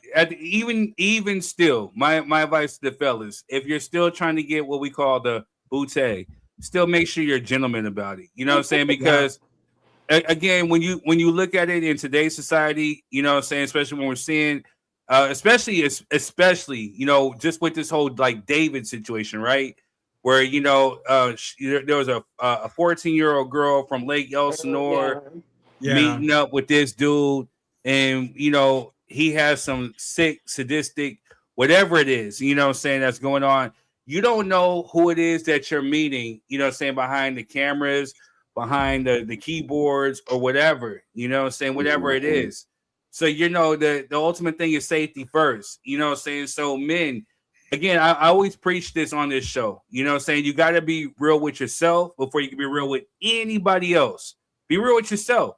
even still, my advice to the fellas: if you're still trying to get what we call the booty, still make sure you're a gentleman about it. You know what I'm saying? Because again, when you look at it in today's society, you know what I'm saying, especially when we're seeing, especially just with this whole like David situation, right? Where there was a 14-year-old girl from Lake Elsinore meeting up with this dude, and he has some sick, sadistic, whatever it is, what I'm saying, that's going on. You don't know who it is that you're meeting, what I'm saying, behind the cameras, behind the keyboards or whatever, what I'm saying, whatever it is. So, the ultimate thing is safety first, what I'm saying? So men, again, I always preach this on this show, what I'm saying? You got to be real with yourself before you can be real with anybody else. Be real with yourself.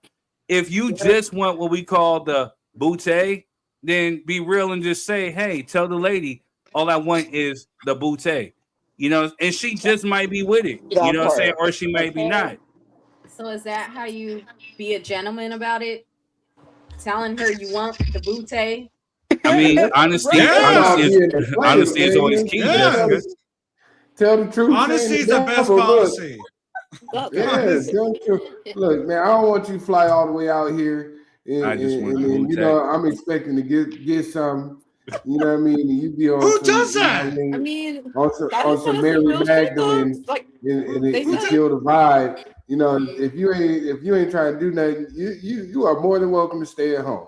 If you just want what we call the booty, then be real and just say, hey, tell the lady, all I want is the booty, and she just might be with it, what I'm saying? Or she might be not. So is that how you be a gentleman about it? Telling her you want the booty? I mean, honesty is always key. Tell the truth. Honesty is the best policy. Tell the truth. Look, man, I don't want you to fly all the way out here. And I'm expecting to get some. You know what I mean? And you be on. Who does that? I mean, on some Mary Magdalene and kill the vibe. If you ain't trying to do nothing, you are more than welcome to stay at home.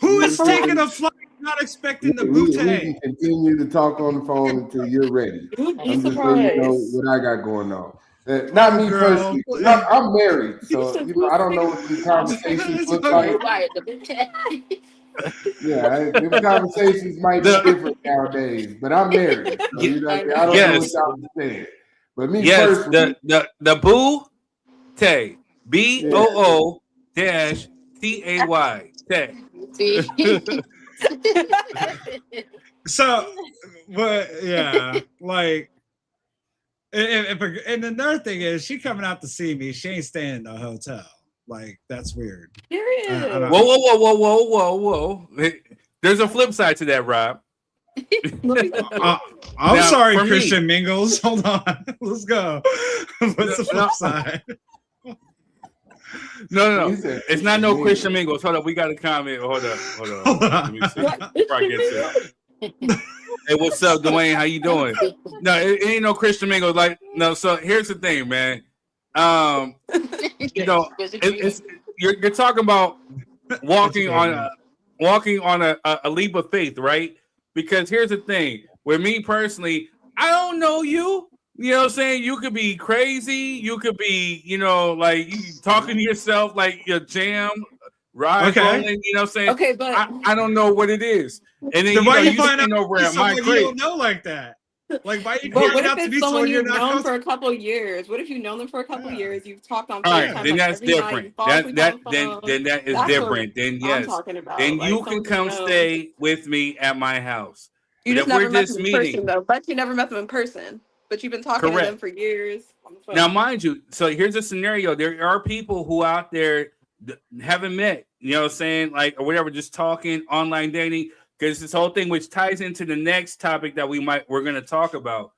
Who is taking a flight not expecting the We booty? can continue to talk on the phone until you're ready. I'm just letting you know what I got going on. Not me personally. I'm married, so I don't know what the conversations look like. Yeah, the conversations might be different nowadays, but I'm married. So, I don't know what y'all saying. But me personally, the boo-tay, BOO-TAY. So, but yeah, like, and another thing is, she coming out to see me. She ain't staying in the hotel. Like, that's weird. Period. Whoa. There's a flip side to that, Rob. I'm Now, sorry, for Christian me- Mingles. Hold on. Let's go. What's the flip side? No. It's not no Christian Mingles. Hold up. We got a comment. Hold up. Let me see. Before I get to it. Hey, what's up, Dwayne? How you doing? No, it ain't no Christian Mingles. Like, no. So here's the thing, man. You're talking about walking on a leap of faith, right? Because here's the thing. With me personally, I don't know you. You know what I'm saying? You could be crazy. You could be, like you talking to yourself like your jam, rolling, you know what I'm saying? Okay, but I don't know what it is. And then why you you find sitting out over at my someone you crib. don't know like that? Like, why you But clearing what out if to be it's someone someone you're you've not known close for a couple of years? What if you've known them for a couple of years? You've talked on All FaceTime right, then that's every night, different. you fall asleep on the phone. Then that is That's different. what Then I'm yes, talking about. then Like, you can someone come you know. stay with me at my house. You But just if we're never met just them in person, though. But you never met them in person. But you've been talking to them Correct. for years on the phone. Now, mind you, so here's a scenario. There are people who out there haven't met, you know what I'm saying? Like, or whatever, just talking, online dating, because this whole thing, which ties into the next topic that we're going to talk about.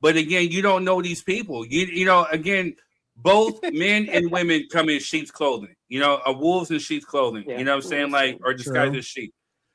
But again, you don't know these people. Again, both men and women come in sheep's clothing, wolves in sheep's clothing, you know what I'm saying? Like, or disguised as sheep.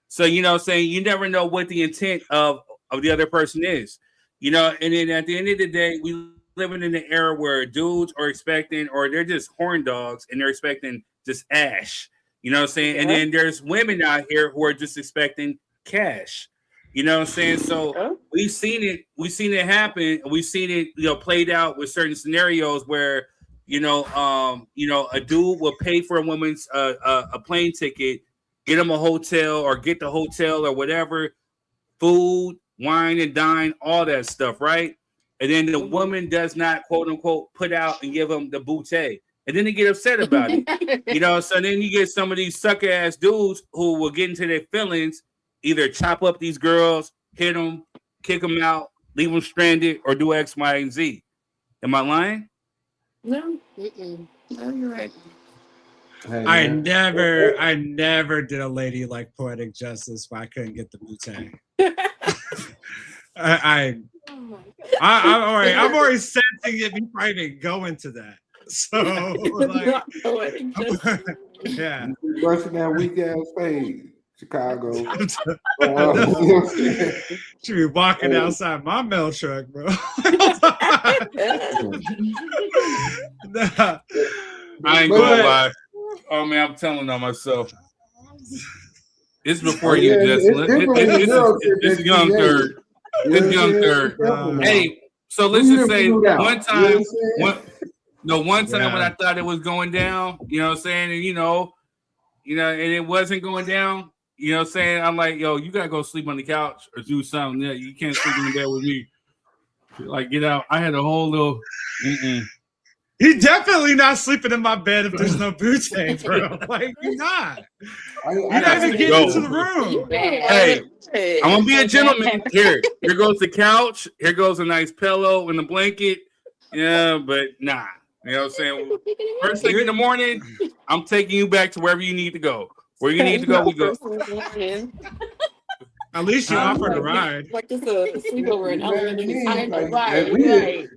So, you know what I'm saying? You never know what the intent of the other person is, and then at the end of the day, we living in an era where dudes are expecting, or they're just horn dogs and they're expecting just ash, you know what I'm saying? Yeah. And then there's women out here who are just expecting cash. You know what I'm saying? So we've seen it happen. We've seen it, played out with certain scenarios where, a dude will pay for a woman's a plane ticket, get them a hotel or get the hotel or whatever, food, wine and dine, all that stuff, right? And then the woman does not, quote unquote, put out and give them the bouquet. And then they get upset about it. So then you get some of these sucker ass dudes who will get into their feelings, either chop up these girls, hit them, kick them out, leave them stranded, or do X, Y, and Z. Am I lying? No. No, you're right. Hey, I man. never did a lady like Poetic Justice where I couldn't get the booty. I'm already sensing it before I even go into that. So, like, yeah. Brushing that weak ass fade, Chicago. Should be walking outside my mail truck, bro. I ain't gonna lie. Oh man, I'm telling on myself. It's before you, Jesselyn. It's young third. It's young third. Hey, so let's just say one time when I thought it was going down, you know what I'm saying, and and it wasn't going down, you know what I'm saying, I'm like, yo, you gotta go sleep on the couch or do something. Yeah, you can't sleep in the bed with me. Like, get out. I had a whole little. You're definitely not sleeping in my bed if there's no booty, bro. Like, you're not. You're not even getting into the room. Hey, I'm gonna be a gentleman. Here goes the couch. Here goes a nice pillow and a blanket. Yeah, but nah. You know what I'm saying? First thing in the morning, I'm taking you back to wherever you need to go. Where you need to go, we go. At least you offered a ride. Like this a sleepover in elementary. Right.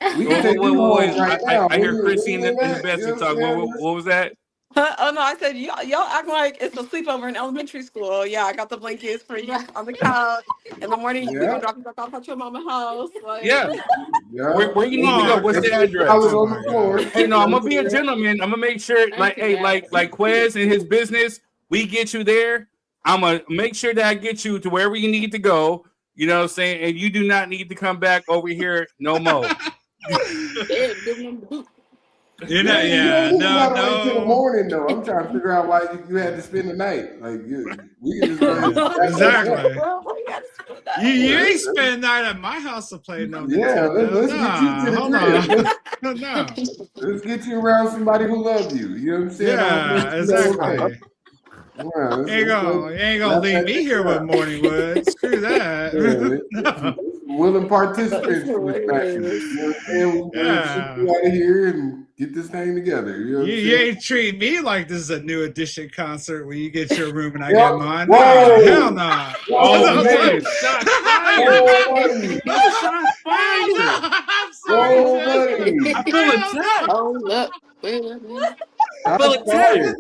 I hear Chrissy in the best talk. What was that? Oh no, I said y'all act like it's a sleepover in elementary school. Yeah, I got the blankets for you on the couch. In the morning, you can drop you back off at your mama's house. Like, Where you need to go? What's the address? Hey, no, I'm gonna be a gentleman. I'm gonna make sure, like Quez and his business, we get you there. I'm gonna make sure that I get you to wherever you need to go. You know what I'm saying? And you do not need to come back over here no more. You know, yeah, no. Till the morning though. I'm trying to figure out why you had to spend the night. Like we can just exactly. You ain't spend the night at my house to play no. Yeah, let's get you to the hold on. Let's get you around somebody who loves you. You know what I'm saying? Yeah, exactly. Yeah, you ain't gonna leave me here with Morningwood. Screw that. No. Willing participants with matches. You know what I'm saying? We'll ship you out of here and get this thing together. You know what I'm you ain't treat me like this is a New Edition concert where you get your room and I Yep. get mine. Whoa. No, hell no. Oh, man. Shots fired. I'm sorry. I feel attacked. Hold up. Wait a minute. I feel attacked.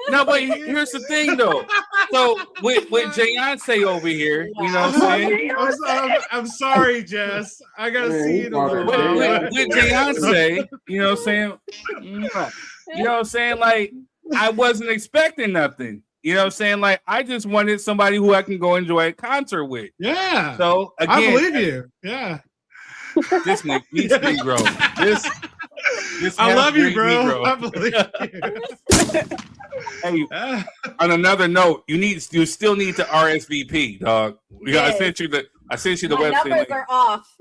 No, but here's the thing, though. So with Jayance over here, you know what I'm saying? I'm sorry, Jess. I gotta see you tomorrow. With Jayance, you know what I'm saying? You know what I'm saying? Like, I wasn't expecting nothing. You know what I'm saying? Like, I just wanted somebody who I can go enjoy a concert with. Yeah. So again, I believe you. Yeah. This needs Negro. This I love you, bro. Negro. I believe you. Hey, on another note, you still need to RSVP, dog. I sent you the My website. numbers are off.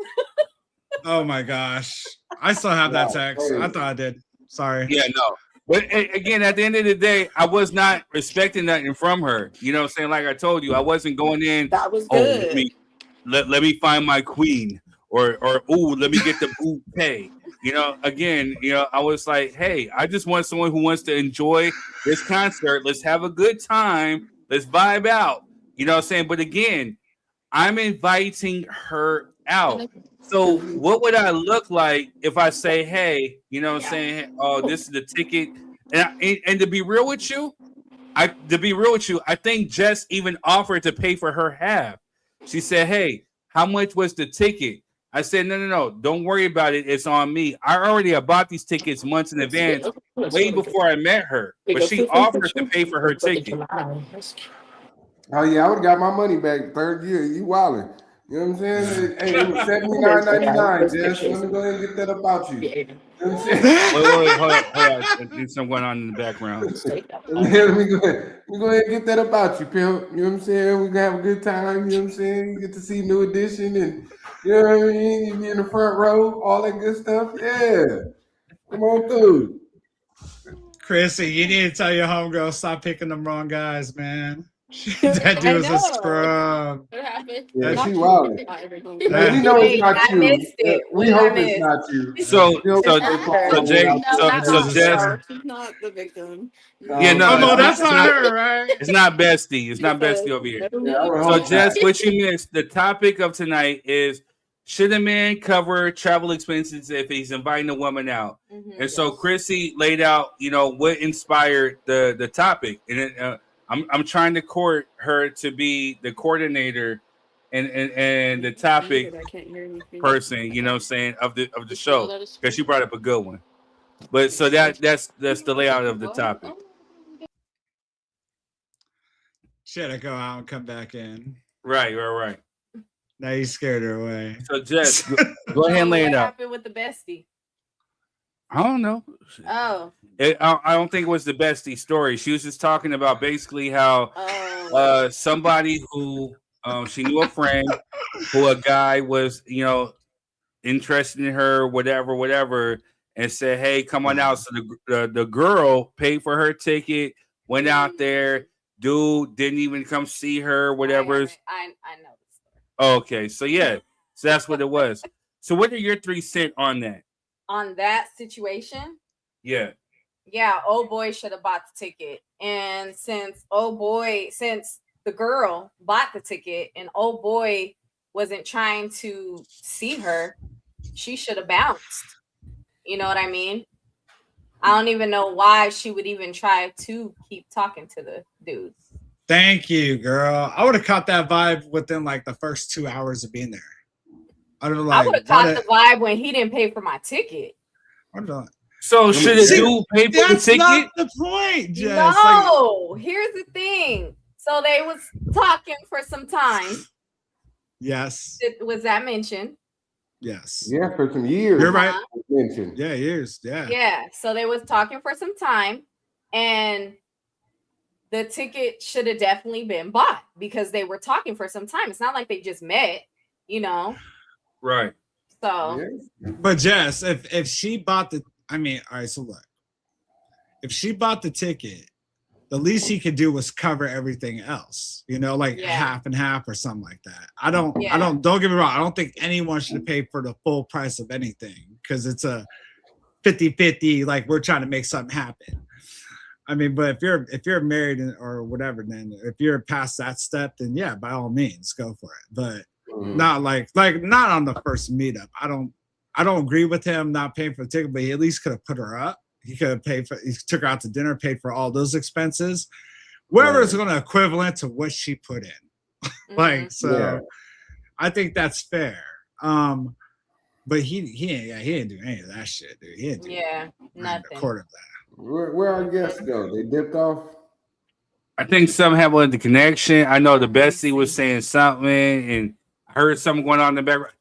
Oh my gosh. I still have that text. I thought I did. Sorry. Yeah, no. But again, at the end of the day, I was not expecting nothing from her. You know what I'm saying? Like I told you, I wasn't going in. That was good. Let me find my queen. Or let me get the bouquet. You know, again, I was like, hey, I just want someone who wants to enjoy this concert. Let's have a good time. Let's vibe out. You know what I'm saying? But again, I'm inviting her out. So what would I look like if I say, hey, you know what I'm saying? Oh, this is the ticket. And to be real with you, I think Jess even offered to pay for her half. She said, hey, how much was the ticket? I said, no, don't worry about it. It's on me. I already bought these tickets months in advance, way before I met her. But she offered to pay for her ticket. Oh yeah, I would have got my money back third year. You wildin'. You know what I'm saying? Hey, it was $79.99, Jess. Let me go ahead and get that about you. You know what I'm saying? Wait, hold on. There's something going on in the background. Let me go ahead and get that about you, pimp. You know what I'm saying? We're gonna have a good time. You know what I'm saying? You get to see New Edition, and you know what I mean? You be in the front row, all that good stuff. Yeah. Come on through. Chrissy, you need to tell your homegirl stop picking them wrong guys, man. That dude was a scrub. What happened? Yeah, she wild. We know it's not you. We hope it's not you. So Jess. She's not the victim. Yeah, no, that's not her, right? It's not Bestie. It's not Bestie over here. So Jess, what you missed? The topic of tonight is: should a man cover travel expenses if he's inviting a woman out? And so Chrissy laid out, what inspired the topic, and I'm trying to court her to be the coordinator and the topic person, you know what I'm saying, of the show, because she brought up a good one. But so that's the layout of the topic. She had to go out and come back in. Right. Now you scared her away. So Jess, go ahead and lay it out. What happened with the bestie? I don't know. Oh. I don't think it was the bestie story. She was just talking about basically how somebody who she knew a friend who a guy was, interested in her, whatever, and said, hey, come on out. So the girl paid for her ticket, went out there. Dude didn't even come see her, whatever. I know. Okay, so yeah. So that's what it was. So what are your 3 cents on that? On that situation? Yeah, old boy should have bought the ticket. And since the girl bought the ticket and old boy wasn't trying to see her, she should have bounced. You know what I mean? I don't even know why she would even try to keep talking to the dudes. Thank you, girl. I would have caught that vibe within like the first 2 hours of being there. I would have caught the vibe when he didn't pay for my ticket. So should a dude pay for the ticket? That's not the point, Jess. No, here's the thing. So they was talking for some time. Yes. Was that mentioned? Yes. Yeah, for some years. You're right. Mentioned. Yeah, years. Yeah. Yeah. So they was talking for some time, and the ticket should have definitely been bought because they were talking for some time. It's not like they just met, you know. Right. So. But Jess, if she bought the, I mean, all right. So look, if she bought the ticket, the least he could do was cover everything else, you know, like half and half or something like that. Don't get me wrong. I don't think anyone should have paid for the full price of anything because it's a 50-50, like we're trying to make something happen. I mean, but if you're married or whatever, then if you're past that step, then yeah, by all means, go for it. But not like not on the first meetup. I don't agree with him not paying for the ticket, but he at least could have put her up. He could have paid for. He took her out to dinner, paid for all those expenses, whatever is going to equivalent to what she put in. I think that's fair. But he didn't do any of that shit, dude. He didn't do nothing. A quarter of that. Where our guests go? They dipped off. I think something happened with the connection. I know the bestie was saying something and heard something going on in the background.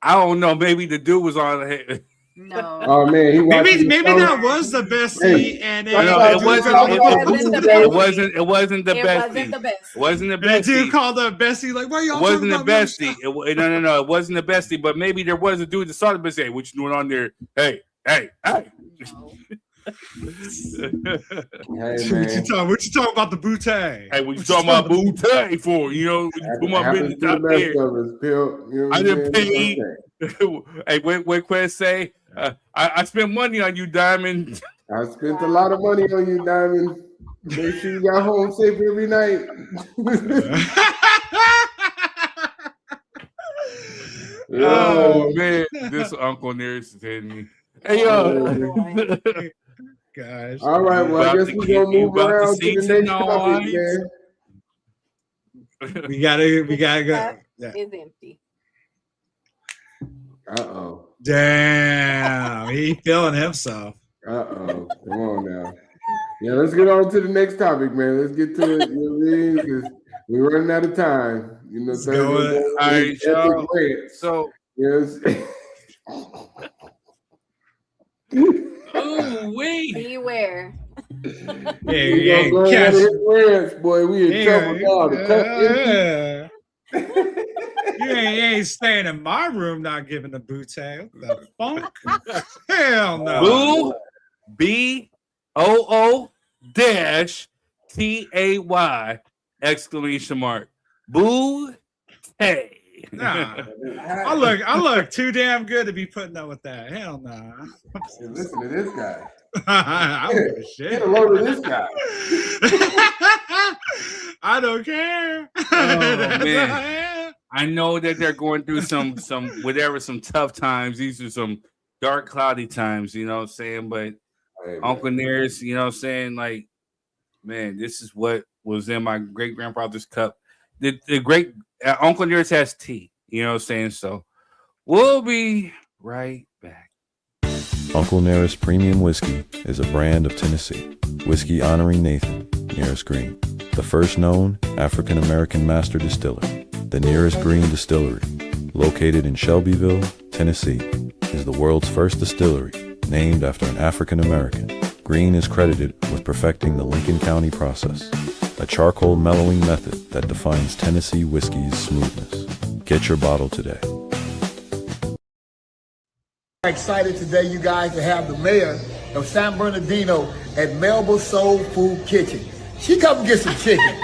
I don't know. Maybe the dude was on the. No. Oh man, maybe that was the bestie, and it wasn't the bestie. It wasn't the bestie. That dude called the bestie like, "Why y'all?" It wasn't the bestie. No. It wasn't the bestie. But maybe there was a dude that saw the bestie. Hey, what you doing on there? Hey. What you talking about the bootay? Hey, what you talking about bootay for? You know, put my business out there. I didn't pay. Hey, what Quest say? I spent money on you, Diamond. I spent a lot of money on you, Diamond. Make sure you got home safe every night. Oh man, this Uncle Nearest is hitting me. Hey gosh. All right, well, I guess we're gonna move around to the next topic, man. We gotta go. Yeah. Is empty. Damn, he feeling himself. Come on now. Yeah, let's get on to the next topic, man. Let's get to it. You know what I mean? Because we're running out of time. You know, all right, y'all. So yes. Oh wait! Beware. Boy, we in trouble now. You ain't staying in my room not giving the bootay. What the funk? Hell no. Boo BOO-TAY exclamation mark. Boo hey. Nah. I look too damn good to be putting up with that. Hell no. Nah. Hey, listen to this guy. I don't give a shit. Get a load of this guy. I don't care. Oh, man. I know that they're going through some tough times. These are some dark, cloudy times, you know what I'm saying? But Uncle Nearest, you know what I'm saying? Like, man, this is what was in my great grandfather's cup. The great Uncle Nearest has tea, you know what I'm saying? So we'll be right back. Uncle Nearest Premium Whiskey is a brand of Tennessee. Whiskey honoring Nathan Nearest Green, the first known African American master distiller. The Nearest Green Distillery, located in Shelbyville, Tennessee, is the world's first distillery named after an African American. Green is credited with perfecting the Lincoln County process, a charcoal mellowing method that defines Tennessee whiskey's smoothness. Get your bottle today. Excited today, you guys, to have the mayor of San Bernardino at Melba Soul Food Kitchen. She come and get some chicken.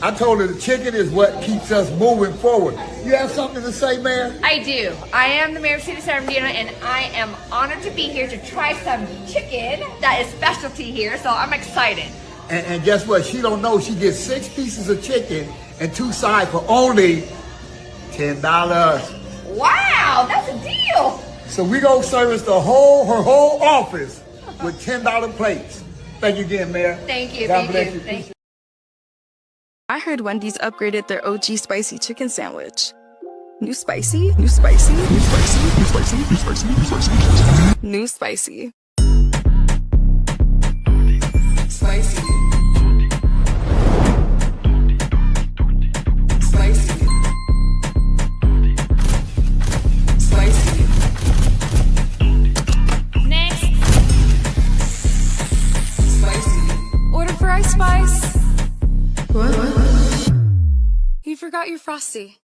I told her the chicken is what keeps us moving forward. You have something to say, Mayor? I do. I am the Mayor of City of San Bernardino, and I am honored to be here to try some chicken that is specialty here, so I'm excited. And guess what? She don't know she gets 6 pieces of chicken and 2 sides for only $10. Wow, that's a deal. So we gonna service her whole office with $10 plates. Thank you again, Mayor. Thank you. God Thank bless you. Thank you. I heard Wendy's upgraded their OG spicy chicken sandwich. New spicy, new spicy, new spicy, new spicy, new spicy, new spicy, new spicy. Spicy. out your Frosty.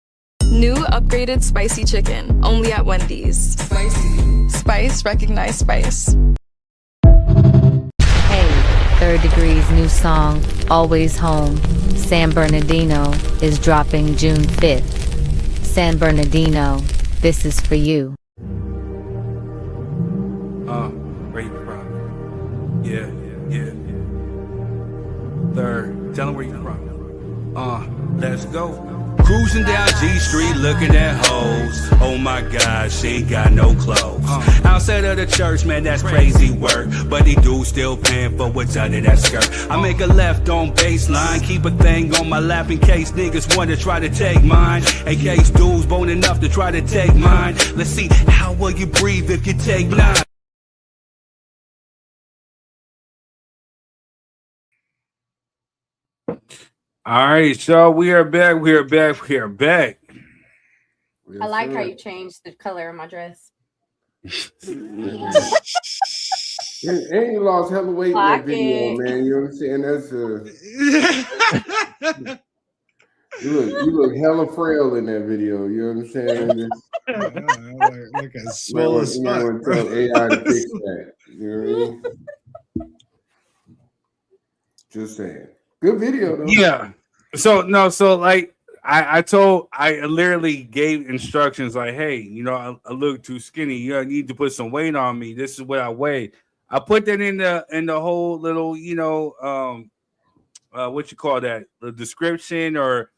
New upgraded spicy chicken, only at Wendy's. Spicy. Spice, recognize spice. Hey, Third Degree's new song, Always Home, San Bernardino, is dropping June 5th. San Bernardino, this is for you. Where you from? Yeah. Third, tell them where you from. Let's go. Cruising down G Street looking at hoes. Oh my God, she got no clothes. Outside of the church, man, that's crazy work. But the dude still paying for what's under that skirt. I make a left on baseline, keep a thing on my lap in case niggas want to try to take mine. In case dudes bone enough to try to take mine. Let's see, how will you breathe if you take 9? All right, so we are back. I like how you changed the color of my dress. And you lost hella weight in that video, man. You know what I'm saying? That's you look hella frail in that video. You know what I'm saying? Look at swole as fuck. Tell AI to fix that. You know what I mean? Just saying. Good video though. Yeah. So like I literally gave instructions like, hey, you know, I look too skinny. You need to put some weight on me. This is what I weigh. I put that in the whole little, you know, what you call that, the description or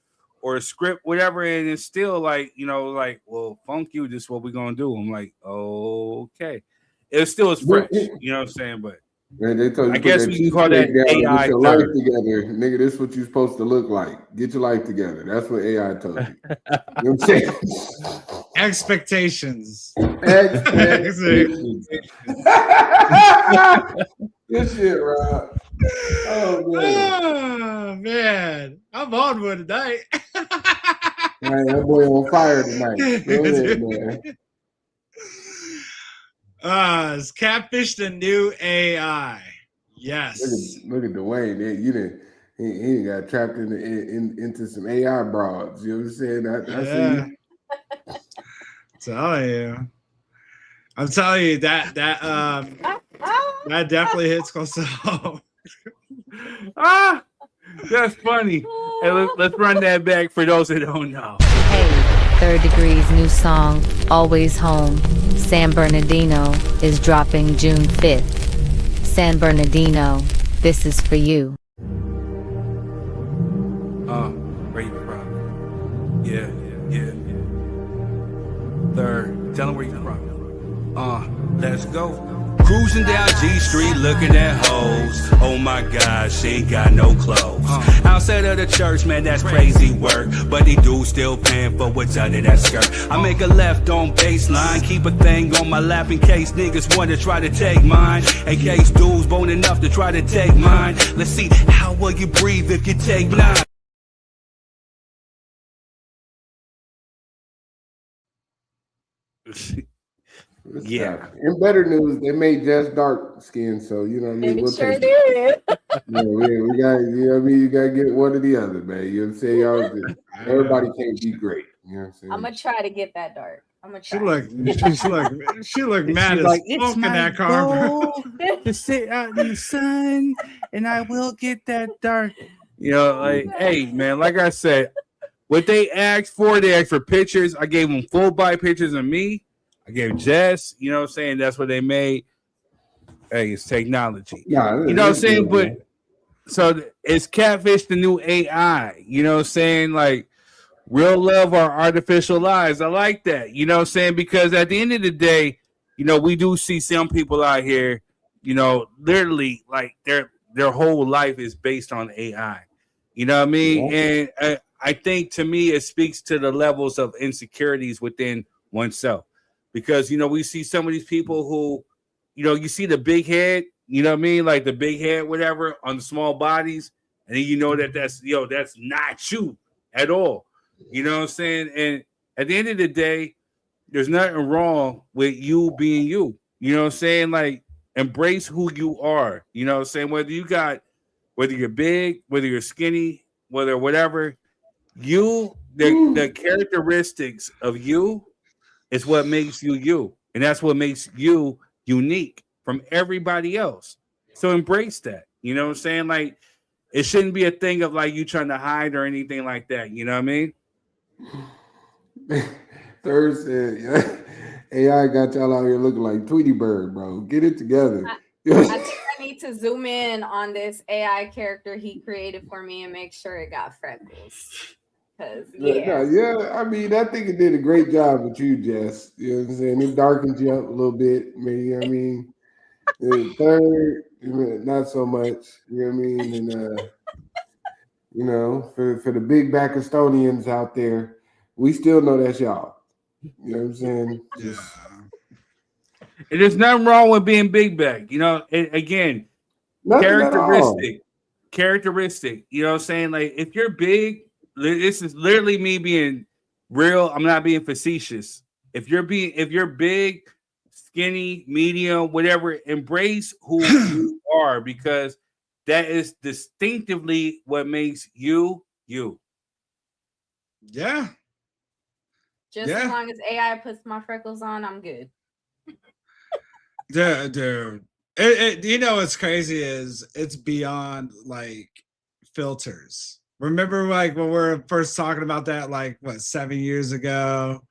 script, whatever. And it's still like, you know, like, well, funk you. This is what we're gonna do. I'm like, okay. It still is fresh. You know what I'm saying? But man, they told you I guess we can call that AI. Get your life together, nigga. This is what you're supposed to look like. Get your life together. That's what AI told you. You know what I'm saying? Expectations. Good shit, Rob. Oh man, I'm on one tonight. Man, that boy on fire tonight. Go ahead, man. Is Catfish the new AI? Yes. Look at Dwayne. He got trapped into some AI broads. You know what I'm saying? I'm telling you that definitely hits close to home. That's funny. Hey, let's run that back for those that don't know. Hey, Third Degree's new song, Always Home, San Bernardino, is dropping June 5th. San Bernardino, this is for you. Where you from? Yeah. Third, tell them where you from. Let's go. Cruising down G Street looking at hoes. Oh my God, she got no clothes. Outside of the church, man, that's crazy work. But the dude still paying for what's under that skirt. I make a left on baseline, keep a thing on my lap in case niggas want to try to take mine. In case dudes bone enough to try to take mine. Let's see, how will you breathe if you take 9? Yeah. In better news, they made Jess dark skin, so you know what I mean. They sure did. Yeah, we got, you know what I mean. You gotta get one or the other, man. You know what I'm saying? Everybody can't be great. You know what I'm saying? I'm gonna try to get that dark. I'm gonna try. She looked mad as like, fuck in that car. To sit out in the sun, and I will get that dark. You know, like, hey, man, like I said, what they asked for pictures. I gave them full body pictures of me. I gave Jess, you know what I'm saying? That's what they made. Hey, it's technology. Yeah, you know what I'm saying? But so is Catfish the new AI? You know what I'm saying? Like real love or artificial lies. I like that. You know what I'm saying? Because at the end of the day, you know, we do see some people out here, you know, literally like their whole life is based on AI. You know what I mean? Yeah. And I think to me, it speaks to the levels of insecurities within oneself. Because, you know, we see some of these people who, you know, you see the big head, you know what I mean? Like the big head, whatever, on the small bodies. And then you know that's not you at all. You know what I'm saying? And at the end of the day, there's nothing wrong with you being you. You know what I'm saying? Like, embrace who you are. You know what I'm saying? Whether you're big, whether you're skinny, whether whatever, you the characteristics of you is what makes you you, and that's what makes you unique from everybody else. So embrace that. You know what I'm saying? Like, it shouldn't be a thing of like you trying to hide or anything like that. You know what I mean? Thursday, AI got y'all out here looking like Tweety Bird, bro. Get it together. I think I need to zoom in on this AI character he created for me and make sure it got freckles. Cause I mean, I think it did a great job with you, Jess. You know what I'm saying? It darkened you up a little bit, maybe. You know what I mean, and third, not so much. You know what I mean? And you know, for the big back Estonians out there, we still know that's y'all. You know what I'm saying? And there's nothing wrong with being big back. You know, again, characteristic. You know what I'm saying? Like, if you're big, this is literally me being real. I'm not being facetious. If you're big, skinny, medium, whatever, embrace who you are, because that is distinctively what makes you you. Yeah. Just as long as AI puts my freckles on, I'm good. Dude, you know what's crazy is it's beyond like filters. Remember, like when we were first talking about that, like 7 years ago,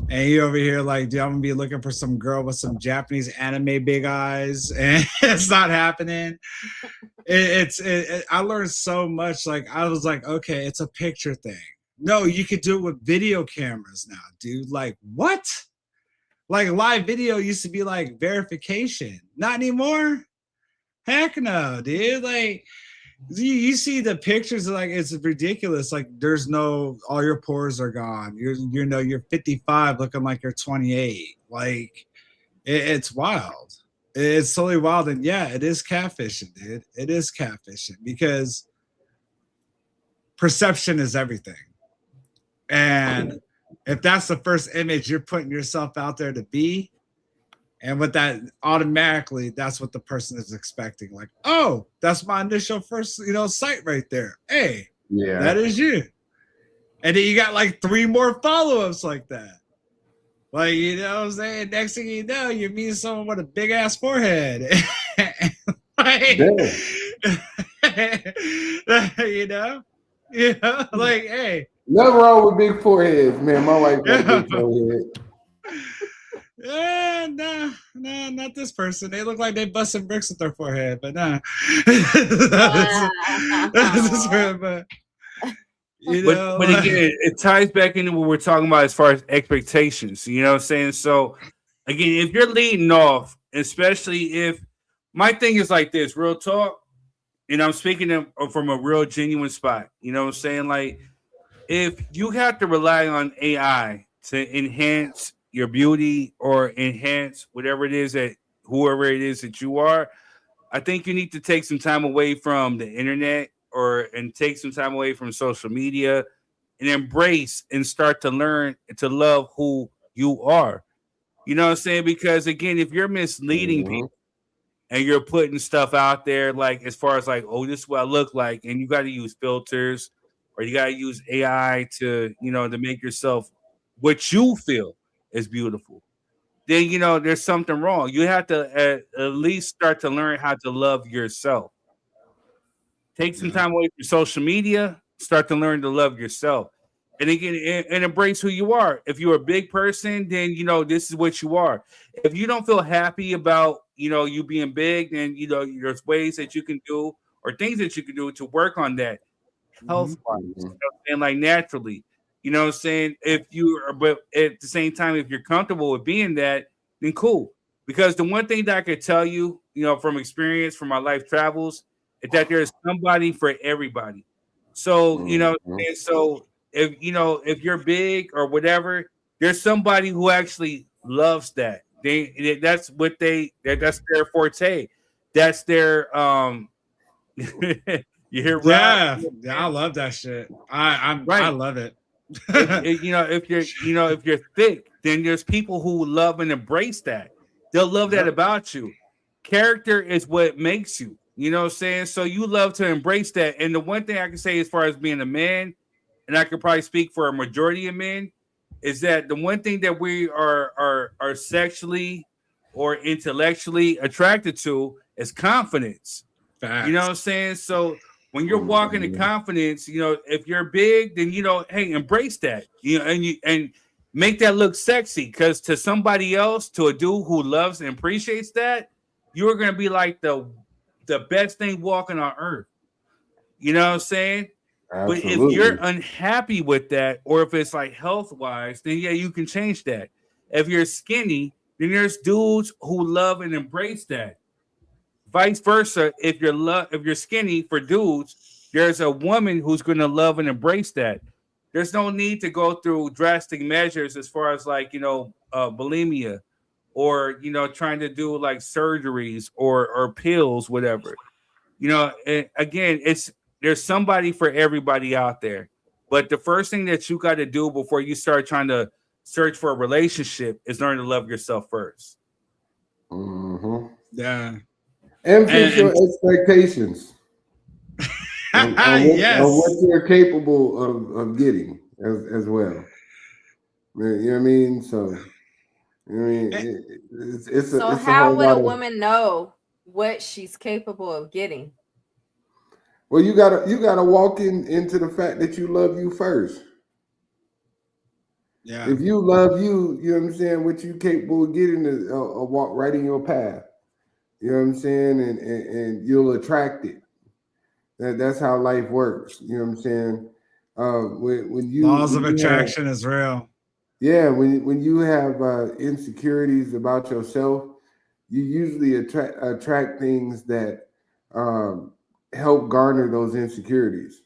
and you over here like, dude, I'm gonna be looking for some girl with some Japanese anime big eyes, and it's not happening. I learned so much. Like, I was like, okay, it's a picture thing. No, you could do it with video cameras now, dude. Like, what? Like, live video used to be like verification. Not anymore. Heck no, dude. Like, you see the pictures, like, it's ridiculous. Like, there's no, all your pores are gone. You're 55 looking like you're 28. Like, it's wild. It's totally wild. And yeah, it is catfishing, dude. It is catfishing because perception is everything. And if that's the first image you're putting yourself out there to be, and with that, automatically, that's what the person is expecting. Like, oh, that's my initial first, sight right there. Hey, yeah, that is you. And then you got like 3 more follow-ups like that. Like, you know what I'm saying? Next thing you know, you meet someone with a big ass forehead. Like, like, hey. Nothing wrong with big foreheads, man. My wife got a big forehead. No, not this person. They look like they busting bricks with their forehead, but nah. But again, it ties back into what we're talking about as far as expectations. You know what I'm saying? So again, if you're leading off, especially if my thing is like this, real talk, and I'm speaking from a real genuine spot. You know what I'm saying? Like, if you have to rely on AI to enhance your beauty or enhance whatever it is that whoever it is that you are, I think you need to take some time away from the internet and take some time away from social media and embrace and start to learn to love who you are. You know what I'm saying? Because again, if you're misleading people and you're putting stuff out there, like as far as like, oh, this is what I look like, and you got to use filters or you got to use AI to, to make yourself what you feel is beautiful, then, there's something wrong. You have to at least start to learn how to love yourself. Take some time away from social media, start to learn to love yourself. And again, and embrace who you are. If you're a big person, then, this is what you are. If you don't feel happy about, you being big, then, there's ways that you can do or things that you can do to work on that health-wise, and like naturally. You know what I'm saying? But at the same time, if you're comfortable with being that, then cool. Because the one thing that I could tell you, from experience, from my life travels, is that there's somebody for everybody. So, so if you're big or whatever, there's somebody who actually loves that. That's their forte. That's their you hear? Yeah, I love that shit. I love it. if you're thick, then there's people who love and embrace that. They'll love that about you. Character is what makes you. You know what I'm saying? So you love to embrace that. And the one thing I can say as far as being a man, and and I could probably speak for a majority of men, is that the one thing that we are sexually or intellectually attracted to is confidence. Facts. You know what I'm saying? So when you're walking in confidence, you know, if you're big, then you know, hey, embrace that. You know, and make that look sexy, because to somebody else, to a dude who loves and appreciates that, you're gonna be like the best thing walking on earth. You know what I'm saying? Absolutely. But if you're unhappy with that, or if it's like health wise, then yeah, you can change that. If you're skinny, then there's dudes who love and embrace that. Vice versa, if you're skinny for dudes, there's a woman who's going to love and embrace that. There's no need to go through drastic measures as far as like, you know, bulimia, or, you know, trying to do like surgeries or pills, whatever. You know, and again, there's somebody for everybody out there. But the first thing that you got to do before you start trying to search for a relationship is learn to love yourself first. Mm-hmm. Yeah. And fix your expectations on what you're capable of getting as well. You know what I mean? So, I mean, it's how would a woman know what she's capable of getting? Well, you gotta walk into the fact that you love you first. Yeah. If you love you, you know what I'm saying, what you capable of getting is a walk right in your path. You know what I'm saying? And you'll attract it. That's how life works. You know what I'm saying? When you laws of attraction is real. Yeah, when you have insecurities about yourself, you usually attract things that help garner those insecurities.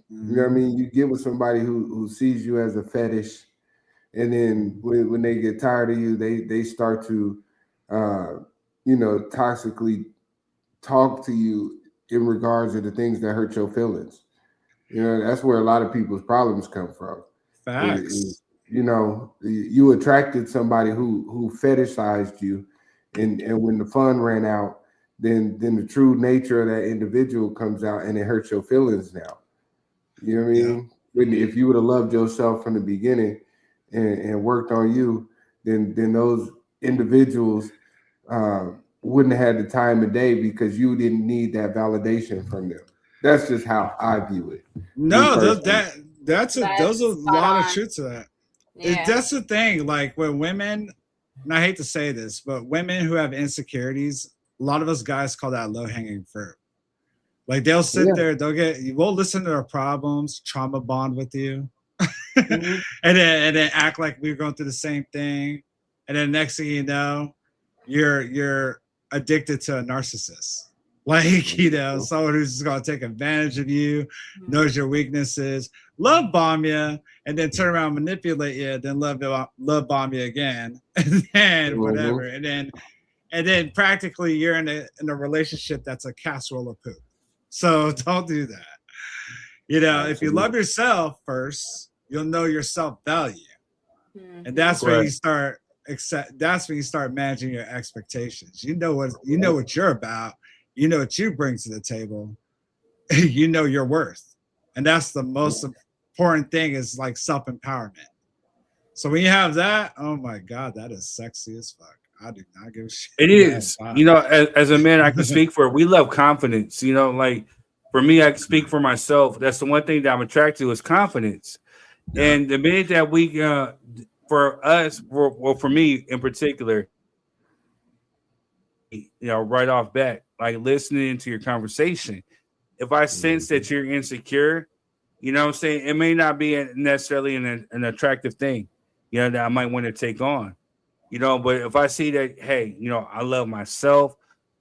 You know what I mean? You get with somebody who sees you as a fetish, and then when they get tired of you, they start to you know, toxically talk to you in regards to the things that hurt your feelings. You know, that's where a lot of people's problems come from. Facts. You know, you attracted somebody who fetishized you, and when the fun ran out, then the true nature of that individual comes out, and it hurts your feelings now. You know what I mean? Yeah. If you would have loved yourself from the beginning and worked on you, then those individuals wouldn't have had the time of day, because you didn't need that validation from them. That's just how I view it. No, there's a lot of truth to that. Yeah. That's the thing. Like when women, and I hate to say this, but women who have insecurities, a lot of us guys call that low hanging fruit. Like they'll sit there, we'll listen to their problems, trauma bond with you, and then act like we're going through the same thing, and then next thing you know, you're addicted to a narcissist. Like, you know, someone who's just gonna take advantage of you, knows your weaknesses, love bomb you, and then turn around, manipulate you, then love bomb you again, and then whatever, and then practically you're in a relationship that's a casserole of poop. So don't do that. You know, if you love yourself first, you'll know your self-value, and that's when you start that's when you start managing your expectations. You know what you're about. You know what you bring to the table. You know your worth. And that's the most important thing, is like self-empowerment. So when you have that, oh my God, that is sexy as fuck. I do not give a shit. It is. You know, as a man, I can speak for it. We love confidence. You know, like for me, I can speak for myself. That's the one thing that I'm attracted to, is confidence. Yeah. And the minute that we, for us, well, for me in particular, you know, right off bat, like listening to your conversation, if I sense that you're insecure, you know what I'm saying, it may not be necessarily an attractive thing, you know, that I might want to take on, you know, but if I see that, hey, you know, I love myself,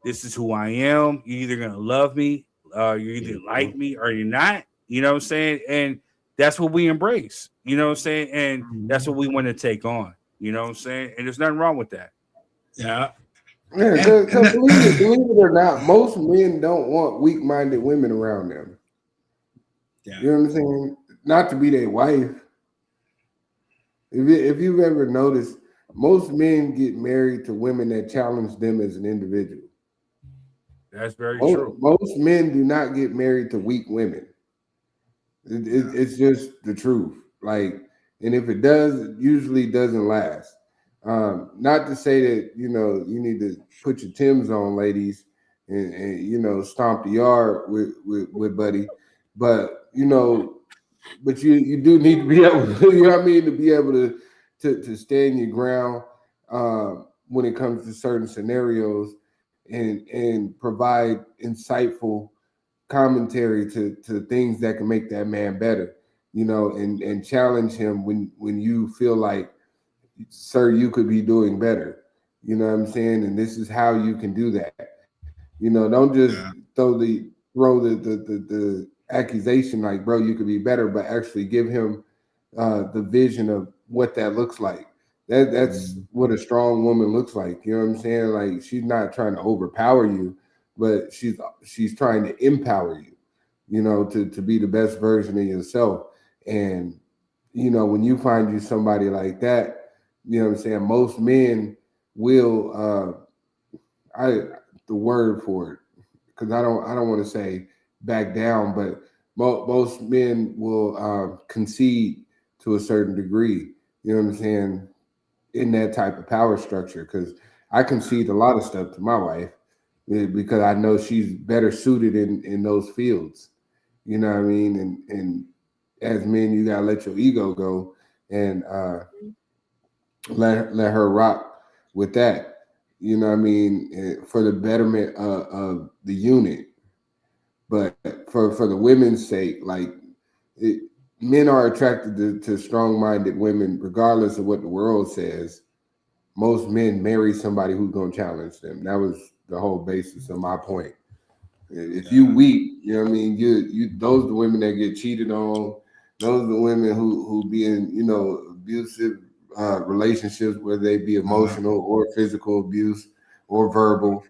this is who I am, you're either going to love me, you either like me or you're not, you know what I'm saying, and that's what we embrace, you know what I'm saying, and that's what we want to take on, you know what I'm saying, and there's nothing wrong with that. Yeah. Yeah, because believe it or not, most men don't want weak-minded women around them. Yeah. You know what I'm saying? Not to be their wife. If you've ever noticed, most men get married to women that challenge them as an individual. That's very true. Most men do not get married to weak women. It's just the truth. Like, and if it does, it usually doesn't last. Not to say that, you know, you need to put your Timbs on, ladies, and you know, stomp the yard with buddy, but you know, but you do need to be able to, you know what I mean, to be able to stand your ground when it comes to certain scenarios and provide insightful commentary to things that can make that man better, you know, and challenge him when you feel like, sir, you could be doing better. You know what I'm saying? And this is how you can do that. You know, don't just throw the accusation like, bro, you could be better, but actually give him the vision of what that looks like. That's what a strong woman looks like. You know what I'm saying? Like, she's not trying to overpower you, but she's trying to empower you, you know, to be the best version of yourself. And, you know, when you find you somebody like that, you know what I'm saying, most men will the word for it, because I don't want to say back down, but most men will concede to a certain degree, you know what I'm saying, in that type of power structure, because I concede a lot of stuff to my wife because I know she's better suited in those fields. You know what I mean? And as men, you gotta let your ego go and let her rock with that. You know what I mean? For the betterment of the unit. But for the women's sake, like, men are attracted to strong-minded women, regardless of what the world says. Most men marry somebody who's going to challenge them. That was the whole basis of my point. If you weak, you know what I mean, you those are the women that get cheated on. Those are the women who be in, you know, abusive relationships, whether they be emotional or physical abuse or verbal.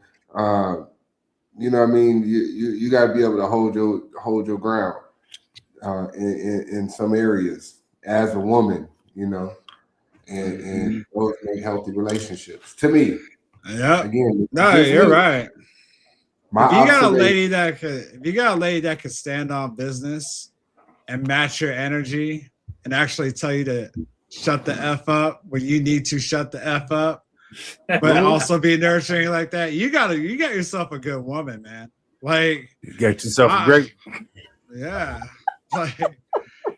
You know what I mean? You got to be able to hold your ground in some areas as a woman, you know, and both make healthy relationships. To me, yeah. Again, no, you're right. If you got a lady that could stand on business and match your energy and actually tell you to shut the F up when you need to shut the F up, but also be nurturing like that, you got yourself a good woman, man. Like, you got yourself a great. Yeah. Like,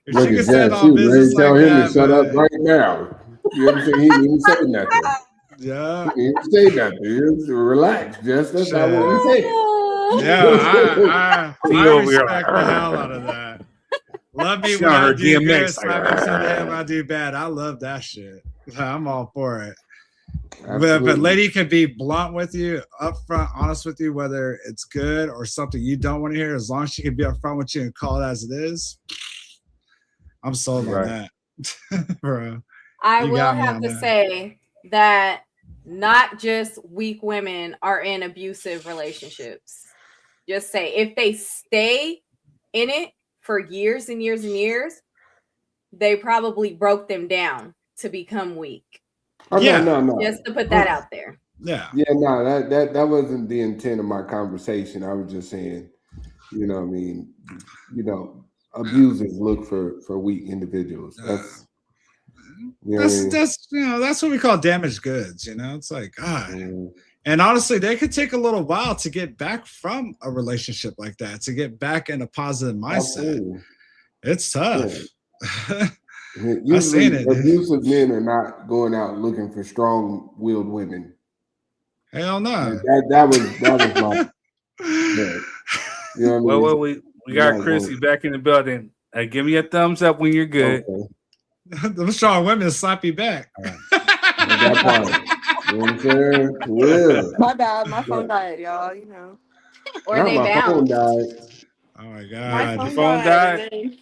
if look she at can stand that. on business Tell like him that, to shut man. up right now. You know what I'm saying? He didn't say nothing. Yeah. He didn't say nothing. Just relax. That's not what he said. Yeah, I over here respect the hell out of that. Love me She when on I her do DMX, good, slap me when I do bad. I love that shit. I'm all for it. But if a lady could be blunt with you, upfront, honest with you, whether it's good or something you don't want to hear, as long as she can be upfront with you and call it as it is, I'm sold on that. Bro, I you will got me have on to that. say that not just weak women are in abusive relationships. Just say if they stay in it for years and years and years, they probably broke them down to become weak. Oh, no. Just to put that out there. Yeah. Yeah, no, that wasn't the intent of my conversation. I was just saying, you know what I mean, you know, abusers look for weak individuals. That's you know what I mean? That's what we call damaged goods, you know. It's like, God. And honestly, they could take a little while to get back from a relationship like that, to get back in a positive mindset. Absolutely. It's tough. Yeah. I've Usually, seen it. abusive men are not going out looking for strong-willed women. Hell no. That was my. Yeah. You know what I mean? Well, we got Chrissy back in the building. Hey, give me a thumbs up when you're good. Okay. The strong women slap you back. That part. You know what I'm saying? Yeah. My bad. My phone died, y'all. You know. Or Now they my phone bound. died. Oh my My God. phone, Your phone died. died? And then,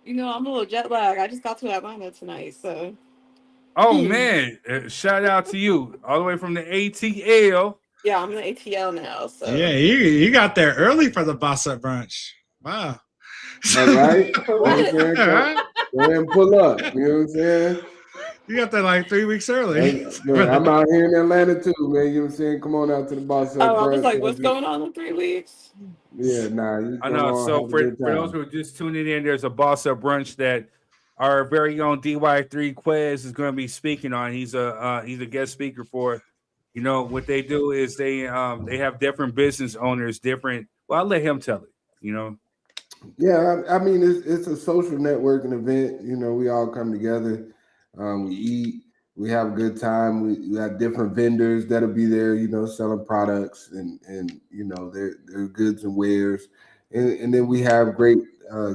you know, I'm a little jet lag. I just got to Atlanta tonight, so. Oh man! Shout out to you, all the way from the ATL. Yeah, I'm in the ATL now. So. Yeah, you got there early for the boss up brunch. Wow. All right. For what? Go ahead and pull up. You know what I'm saying? You got that like 3 weeks early. Hey, man, I'm out here in Atlanta too, man. You know what I'm saying? Come on out to the Boss Up. I was like, what's going on in 3 weeks? Yeah, nah. I know. So for those who are just tuning in, there's a Boss Up brunch that our very own DY3 Quez is going to be speaking on. He's a guest speaker for. You know what they do is they have different business owners, different. Well, I'll let him tell it. You know. Yeah, I mean it's a social networking event. You know, we all come together, we eat, we have a good time. We have different vendors that'll be there. You know, selling products and you know their goods and wares, and then we have great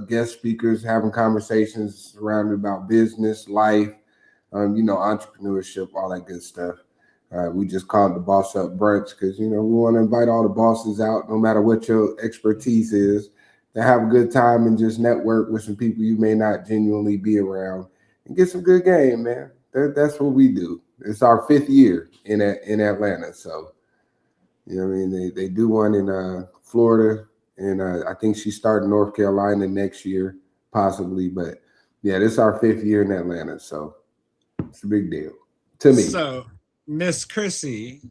guest speakers having conversations surrounded about business, life, you know, entrepreneurship, all that good stuff. We just call it the Boss Up Brunch because, you know, we want to invite all the bosses out, no matter what your expertise is, to have a good time and just network with some people you may not genuinely be around and get some good game, man. That's what we do. It's our 5th year in Atlanta. So, you know what I mean? They do one in Florida, and I think she's starting North Carolina next year, possibly. But, yeah, this is our 5th year in Atlanta. So it's a big deal to me. So, Miss Chrissy,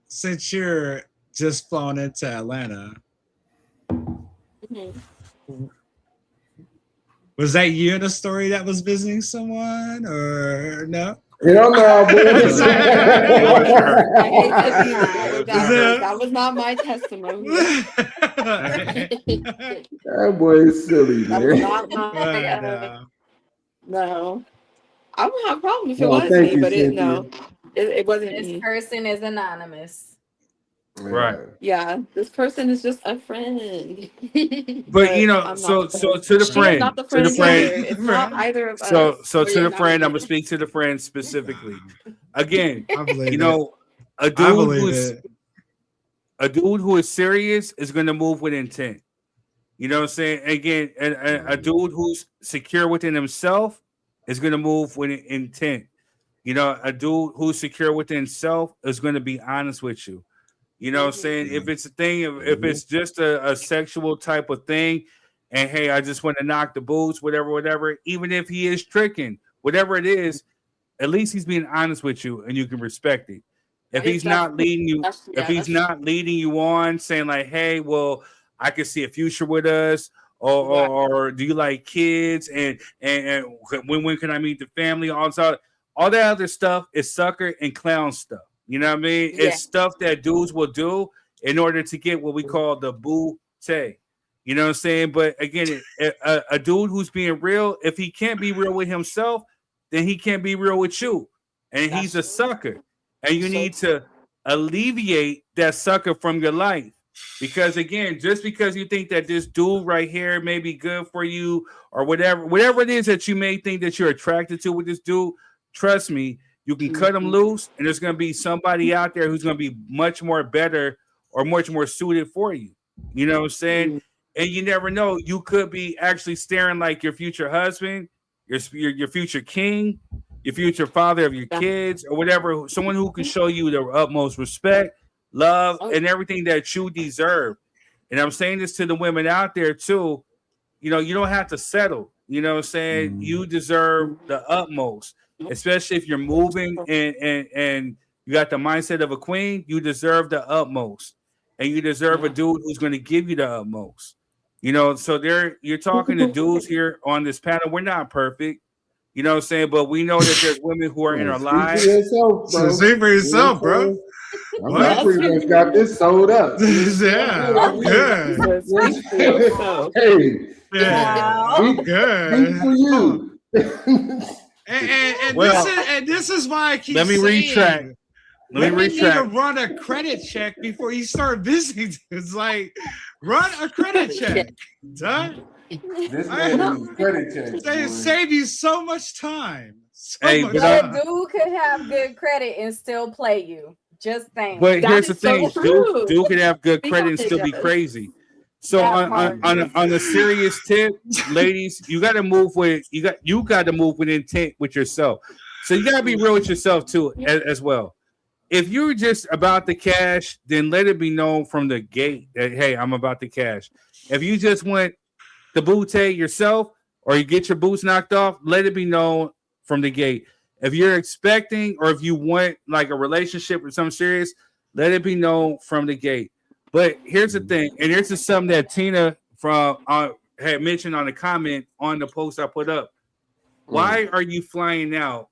since you're just flown into Atlanta, was that you in a story that was visiting someone or no? Hell no, boy. That was not my testimony. That boy is silly, man. That was not my, no. I wouldn't have a problem if it No, was thank me, you, but Cynthia. it wasn't This me. person is anonymous. Right. Yeah, this person is just a friend. But you know, I'm so not the so friend. to the She is friend, not the to the friend friend. either. It's not either of So us. so We're to the not friend, I'm gonna friends. speak to the friend specifically. Again, I believe you know, a I dude believe who's it. a dude who is serious is gonna move with intent. You know what I'm saying? Again, a dude who's secure within himself is gonna move with intent. You know, a dude who's secure within himself is gonna be honest with you. You know what I'm saying? If it's a thing, if it's just a sexual type of thing, and hey, I just want to knock the boots, whatever, even if he is tricking, whatever it is, at least he's being honest with you and you can respect it. If he's not leading you, if he's not leading you on, saying like, hey, well, I can see a future with us, or do you like kids, and when can I meet the family? All that other stuff is sucker and clown stuff. You know what I mean? Yeah. It's stuff that dudes will do in order to get what we call the booty. You know what I'm saying? But again, a dude who's being real, if he can't be real with himself, then he can't be real with you. And he's a sucker. And you need to alleviate that sucker from your life. Because again, just because you think that this dude right here may be good for you or whatever it is that you may think that you're attracted to with this dude, trust me, you can cut him loose, and there's going to be somebody out there who's going to be much more better or much more suited for you. You know what I'm saying? And you never know. You could be actually staring like your future husband, your future king, your future father of your kids, or whatever. Someone who can show you the utmost respect, love, and everything that you deserve. And I'm saying this to the women out there too. You know, you don't have to settle. You know what I'm saying? You deserve the utmost. Especially if you're moving and you got the mindset of a queen, you deserve the utmost, and you deserve a dude who's going to give you the utmost. You know, so you're talking to dudes here on this panel. We're not perfect, you know what I'm saying, but we know that there's women who are in our lives. Speak for yourself, bro. I pretty much got this sold up. Yeah, I'm good. Hey, Yeah, I'm good. Speak for you. And this is why I keep Let me saying, retract. Let me need to retract. run a credit check before you start visiting. It's like, run a credit check. Done. This man is credit check. They save you so much time. Hey, much but time. A dude could have good credit and still play you. Just think. But here's the thing: dude can have good credit and still be crazy. So on a serious tip, ladies, you got to move with intent with yourself. So you got to be real with yourself too, as well. If you're just about the cash, then let it be known from the gate that hey, I'm about the cash. If you just want the booty yourself, or you get your boots knocked off, let it be known from the gate. If you're expecting or if you want like a relationship or something serious, let it be known from the gate. But here's the thing, and here's just something that Tina from had mentioned on the comment on the post I put up. Why are you flying out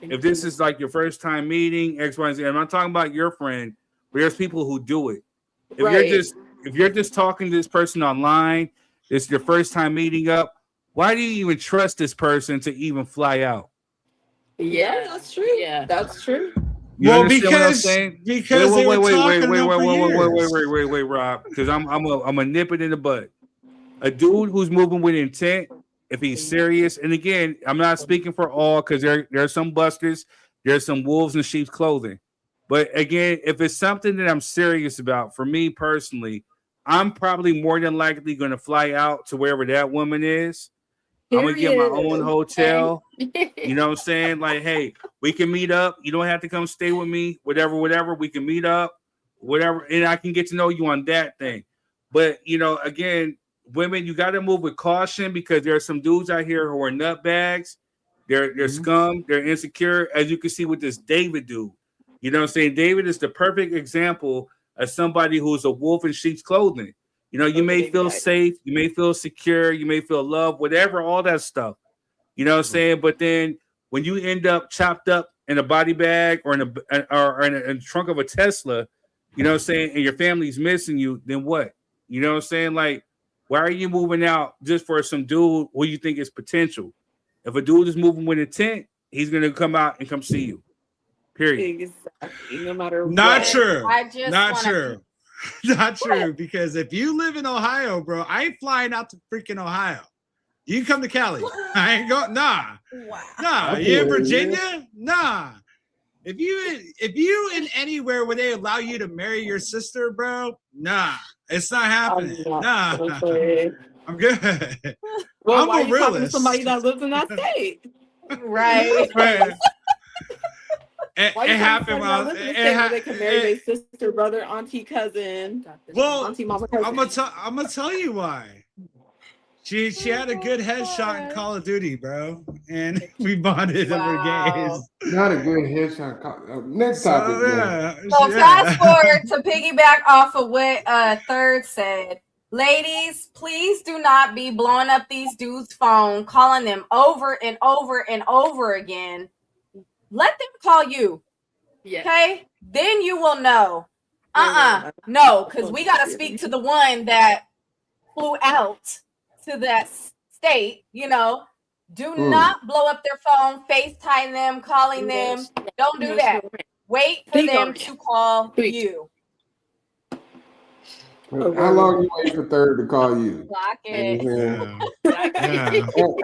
if this is like your first time meeting X, Y, and Z? I'm not talking about your friend, but there's people who do it. If you're just talking to this person online, it's your first time meeting up. Why do you even trust this person to even fly out? Yeah, that's true. Yeah, that's true. You Well, understand what I'm because saying? they were talking to them for years. wait, Rob, because I'm a nip it in the bud. A dude who's moving with intent, if he's serious, and again, I'm not speaking for all because there are some busters, there's some wolves in sheep's clothing. But again, if it's something that I'm serious about, for me personally, I'm probably more than likely going to fly out to wherever that woman is. I'm going to get my own hotel. You know what I'm saying? Like, hey, we can meet up. You don't have to come stay with me. Whatever. We can meet up. Whatever. And I can get to know you on that thing. But, you know, again, women, you got to move with caution because there are some dudes out here who are nutbags. They're scum. They're insecure. As you can see with this David dude. You know what I'm saying? David is the perfect example of somebody who's a wolf in sheep's clothing. You know, you may feel safe, you may feel secure, you may feel loved, whatever, all that stuff. You know what I'm saying? But then when you end up chopped up in a body bag or in a trunk of a Tesla, you know what I'm saying, and your family's missing you, then what? You know what I'm saying? Like, why are you moving out just for some dude who you think is potential? If a dude is moving with intent, he's going to come out and come see you. Period. Exactly. No matter Not what. true. Not wanna- true. Not true. Because if you live in Ohio, bro, I ain't flying out to freaking Ohio. You can come to Cali. I ain't going. Nah. Nah. You in Virginia? Nah. If you in anywhere where they allow you to marry your sister, bro, nah. It's not happening. Nah. I'm good. Well, I'm why a are you talking to realist. somebody that lives in that state? Right. It happened while they can marry their sister, brother, auntie, cousin. Well, auntie, mama, cousin. I'm gonna tell you why. She had a good headshot in Call of Duty, bro, and we bonded over games. Not a good headshot. Next topic. So fast forward to piggyback off of what Third said. Ladies, please do not be blowing up these dudes' phone, calling them over and over and over again. Let them call you. Yeah. Okay? Then you will know. No, because we got to speak to the one that flew out to that state, you know. Do not blow up their phone, FaceTime them, calling them. Don't do that. Wait for them to call you. How long you wait for Third to call you? Block it.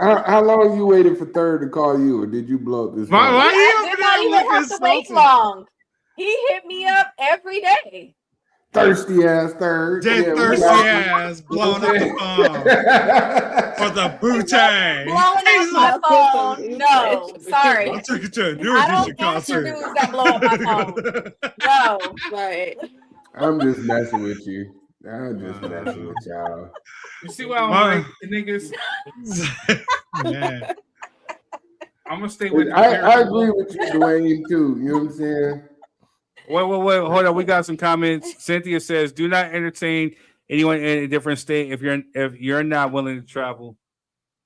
How long you waited for Third to call you, or did you blow up this phone? I did not even have to wait long. He hit me up every day. Thirsty ass Third. Thirsty ass blowing up the phone for the booty. Blowing up my phone. No, sorry. I'll take it to a New I don't Edition answer concert. dudes that blow up my phone. No. Right. I'm just messing with you. I'm just messing with y'all. You see why I'm like the niggas? Yeah. I'm gonna stay with. I agree with you, Dwayne, too. You know what I'm saying? Wait, hold on. We got some comments. Cynthia says, "Do not entertain anyone in a different state if you're not willing to travel."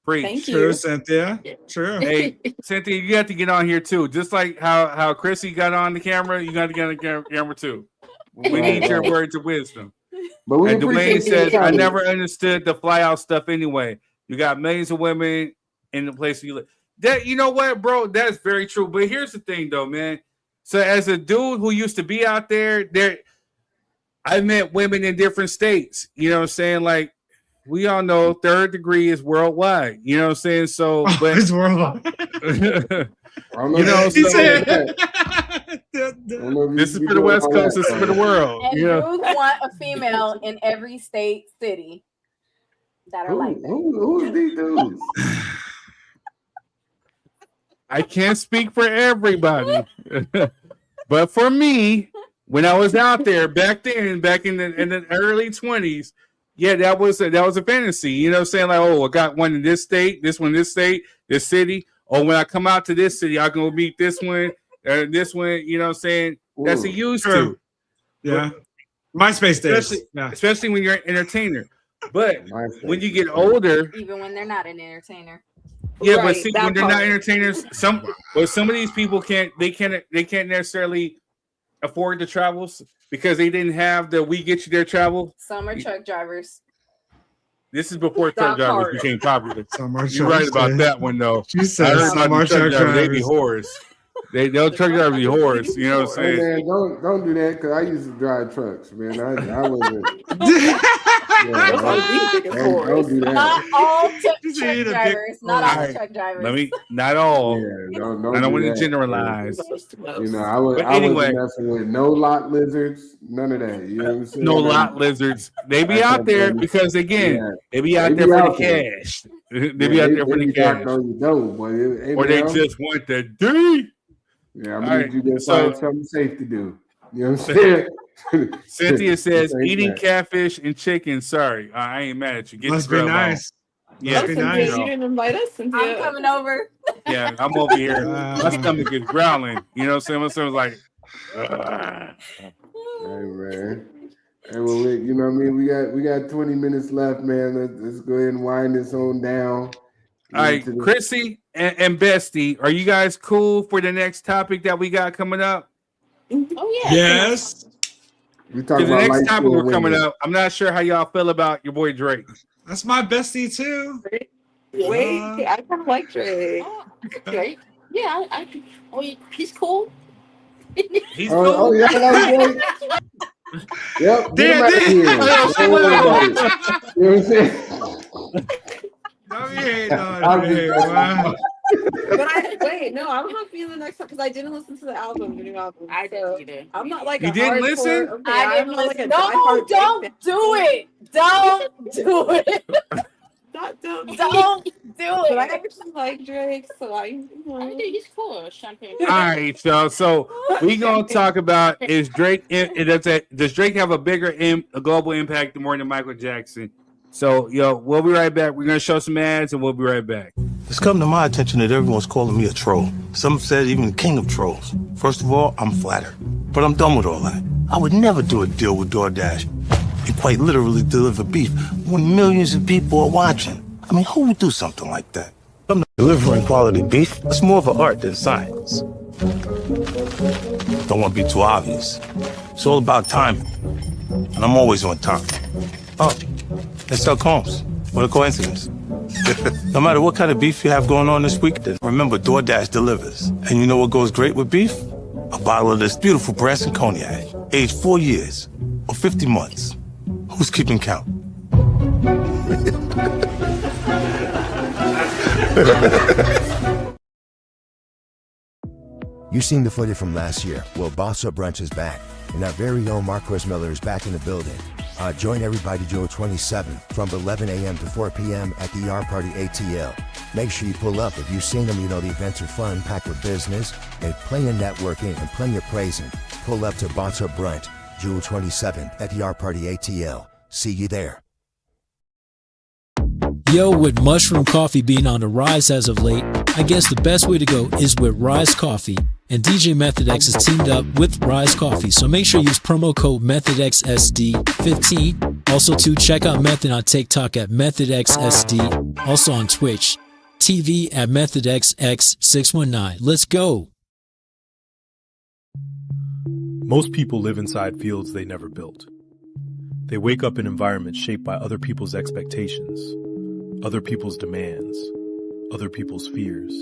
Preach. Thank True, you. Cynthia. True. Hey, Cynthia, you have to get on here too. Just like how Chrissy got on the camera, you got to get on the camera too. We need your words of wisdom. But we and Dwayne appreciate says, your "I comments. never understood the fly out stuff anyway. You got millions of women in the place you live." That, you know what, bro? That's very true. But here's the thing, though, man. So as a dude who used to be out there, I met women in different states. You know what I'm saying? Like, we all know Third Degree is worldwide. You know what I'm saying? So, but it's worldwide. You know, He so, said- this is for the West Coast. This is for the world. And You know? dudes want a female in every state, city that are like that. Who's these dudes? I can't speak for everybody, but for me, when I was out there back in the early 20s, yeah, that was a fantasy. You know what I'm saying? Like, oh, I got one in this state, this one in this state, this city. Oh, when I come out to this city, I'm gonna meet this one, this one. You know what I'm saying? That's a used to. Yeah. MySpace days. Especially when you're an entertainer. But when you get older, Even when they're not an entertainer. yeah, Right, but see, that when they're not part. entertainers, some of these people can't necessarily afford the travels because they didn't have the "we get you there" travel. Some are truck drivers. This is before That truck drivers part. became popular. Some are You're right about that one though. She said I heard some about are the truck truck drivers. They be drivers. whores. They'll truck drivers be whores. You know what I'm Hey, saying? man, don't do that because I used to drive trucks, man. I wasn't. Don't do that. Not all truck a drivers. Not all Alright, truck drivers. Let me not all. Yeah, don't I don't do want to that. generalize. You know, I was But I anyway. wasn't messing with no lot lizards, none of that. You know what I'm saying? No lot lizards. They be out there because again, they be out They there be for the out there. cash. They be out there for the cash. Or they just want the D. Yeah, I'm All gonna right, need you to so- find something safe to do. You know what I'm saying? Cynthia says Say eating that. catfish and chicken. Sorry, I ain't mad at you. Get Must your be grub on. nice. Yeah, Must be Cynthia, nice. you didn't invite us, Cynthia. I'm coming over. Yeah, I'm over here. My stomach is growling. You know what I'm saying? My stomach's like, Hey man. Hey, well, you know what I mean? We got 20 minutes left, man. Let's go ahead and wind this on down. all right, Chrissy and Bestie, are you guys cool for the next topic that we got coming up? Oh yeah. Yes. We Because talking the about next light topic skinned we're coming women. up, I'm not sure how y'all feel about your boy Drake. That's my bestie too. Wait, I kind of like Drake. Drake. Yeah, he's cool. He's Oh, yeah, like Drake. Yep. Get him out of here. Don't worry about it. You know what I'm saying? Don't be hating I'm on just me, messing man. Wait, no, I'm not feeling the next time because I didn't listen to the album, the new album. I didn't either. I'm not like You a didn't hardcore- listen? Okay, I I'm didn't not like listen. a No, diehard Drake don't fan. do it. Don't do it. Don't Don't do But I it. actually like Drake, so I think he's cool. Champagne. All right, so we gonna talk about is Drake? Does Drake have a bigger a global impact more than Michael Jackson? So we'll be right back. We're gonna show some ads and we'll be right back. It's come to my attention that everyone's calling me a troll. Some said even the king of trolls. First of all, I'm flattered, but I'm done with all that. I would never do a deal with DoorDash and quite literally deliver beef when millions of people are watching. I mean, who would do something like that? I'm not delivering quality beef. It's more of an art than science. Don't want to be too obvious. It's all about timing, and I'm always on time. Oh, it's Doug Holmes. What a coincidence. No matter what kind of beef you have going on this week, then remember DoorDash delivers. And you know what goes great with beef? A bottle of this beautiful Branson cognac, aged 4 years or 50 months. Who's keeping count? You've seen the footage from last year. Well, Boss Up Brunch is back, and our very own Marquez Miller is back in the building. Join everybody June 27th from 11 a.m. to 4 p.m. at the Yard Party ATL. Make sure you pull up. If you've seen them, you know the events are fun, packed with business, and plenty of networking and plenty of praising. Pull up to Boss Up Brunch, June 27th at the Yard Party ATL. See you there. Yo, with mushroom coffee being on the rise as of late, I guess the best way to go is with Rise Coffee. And DJ Method X has teamed up with Rise Coffee, so make sure you use promo code METHODXSD15. Also, check out Method on TikTok at MethodXSD. Also on Twitch TV at MethodXX619. Let's go. Most people live inside fields they never built. They wake up in environments shaped by other people's expectations, other people's demands, other people's fears.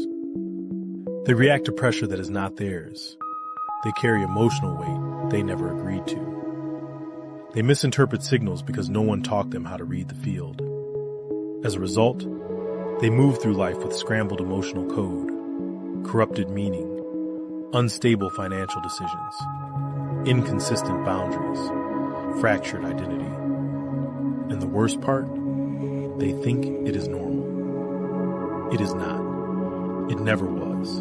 They react to pressure that is not theirs. They carry emotional weight they never agreed to. They misinterpret signals because no one taught them how to read the field. As a result, they move through life with scrambled emotional code, corrupted meaning, unstable financial decisions, inconsistent boundaries, fractured identity. And the worst part? They think it is normal. It is not. It never was.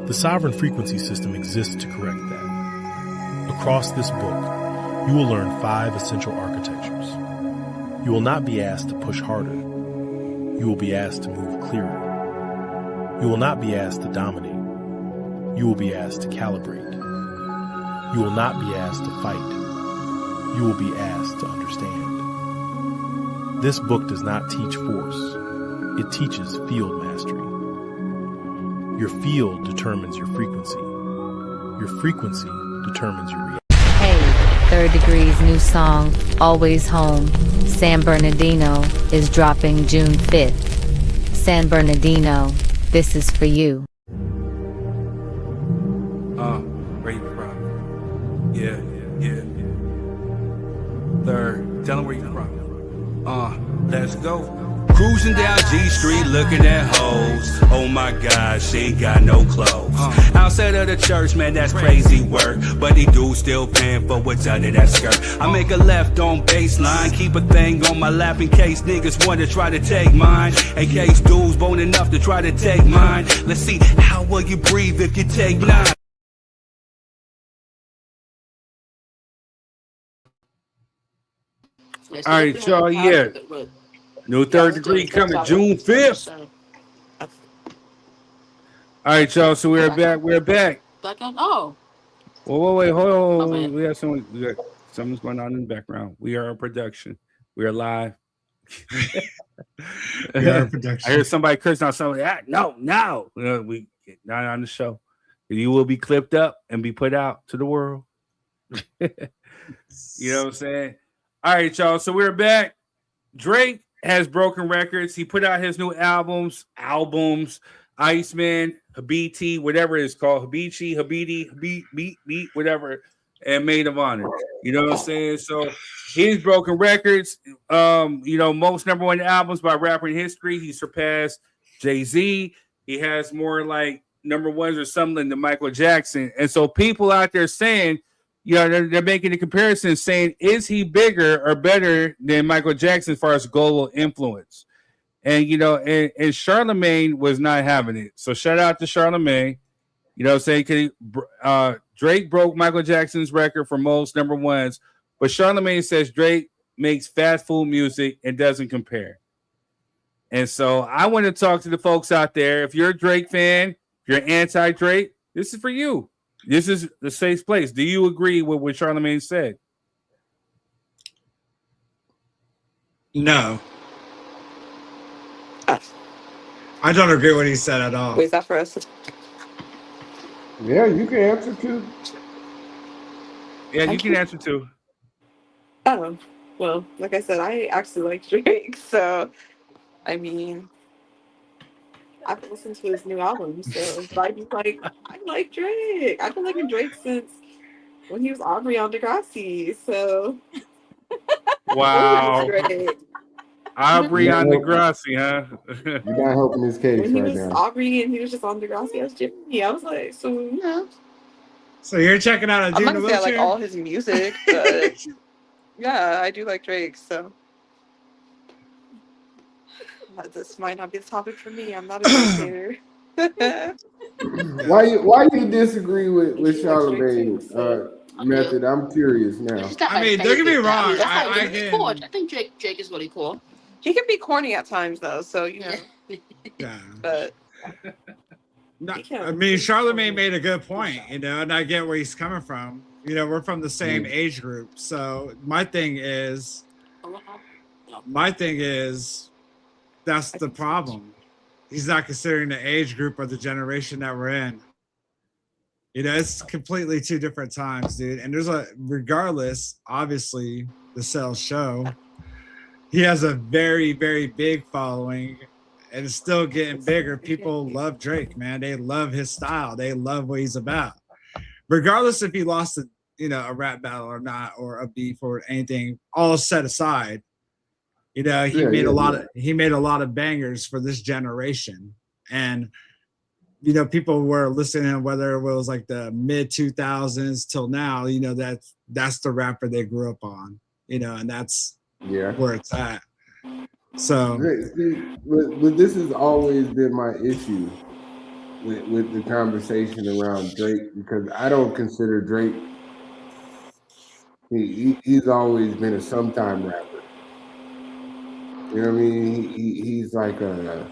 The Sovereign Frequency System exists to correct that. Across this book, you will learn 5 essential architectures. You will not be asked to push harder. You will be asked to move clearer. You will not be asked to dominate. You will be asked to calibrate. You will not be asked to fight. You will be asked to understand. This book does not teach force. It teaches field mastery. Your field determines your frequency. Your frequency determines your reality. Hey, Third Degree's new song, Always Home, San Bernardino, is dropping June 5th. San Bernardino, this is for you. Where you from? Yeah. Third, tell them where you from. Let's go. Cruising down G Street looking at hoes. Oh my God, she got no clothes. Outside of the church, man, that's crazy work. But these dudes still paying for what's under that skirt. I make a left on baseline, keep a thing on my lap in case niggas want to try to take mine. In case dudes bone enough to try to take mine. Let's see, how will you breathe if you take 9? All right, y'all. Yeah. New Third Degree coming June 5th. All right, y'all. So we're back. We're back. Oh. Wait, hold on. We got something's going on in the background. We are a production. We are live. We are a production. I heard somebody cursing out somebody. No. We not on the show. You will be clipped up and be put out to the world. You know what I'm saying? All right, y'all. So we're back. Drake has broken records. He put out his new albums, Iceman, Habiti, whatever it's called, Habichi, Habiti, whatever, and Maid of Honor. You know what I'm saying? So he's broken records. Most number one albums by rapper in history. He surpassed Jay-Z. He has more like number ones or something than Michael Jackson. And so people out there saying, they're making a comparison saying, is he bigger or better than Michael Jackson as far as global influence? And, and Charlemagne was not having it. So shout out to Charlemagne. You know what I'm saying? Drake broke Michael Jackson's record for most number ones, but Charlemagne says Drake makes fast food music and doesn't compare. And so I want to talk to the folks out there. If you're a Drake fan, if you're anti-Drake, this is for you. This is the safe place. Do you agree with what Charlemagne said? No. I don't agree with what he said at all. Wait, is that for us? Yeah, you can answer too. Yeah, you can answer too. Oh, well, like I said, I actually like Drake, so I mean, I've been listening to his new album, so I like Drake. I've been liking Drake since when he was Aubrey on Degrassi, so wow. Aubrey on Degrassi, huh? You're not helping his case when he right was now. Aubrey and he was just on Degrassi as Jimmy, I was like, so yeah. So you're checking out a I'm dude not in a gonna say I like wheelchair? all his music, but yeah, I do like Drake, so this might not be the topic for me. I'm not a Drake hater. Why you disagree with Charlemagne method? I'm curious now. I mean, don't get me wrong. He's cool. I think Drake is really cool. He can be corny at times, though. So Yeah. But I mean, Charlemagne made a good point, and I get where he's coming from. We're from the same age group. So my thing is, that's the problem. He's not considering the age group or the generation that we're in. It's completely two different times, dude. And regardless, obviously, the sales show. He has a very, very big following, and it's still getting bigger. People love Drake, man. They love his style. They love what he's about. Regardless if he lost a rap battle or not, or a beef or anything, all set aside. He made a lot of bangers for this generation. And people were listening to him, whether it was like the mid 2000s till now, that's the rapper they grew up on, and that's where it's at. So, but this has always been my issue with the conversation around Drake, because I don't consider Drake. He's always been a sometime rapper. You know what I mean? He's like a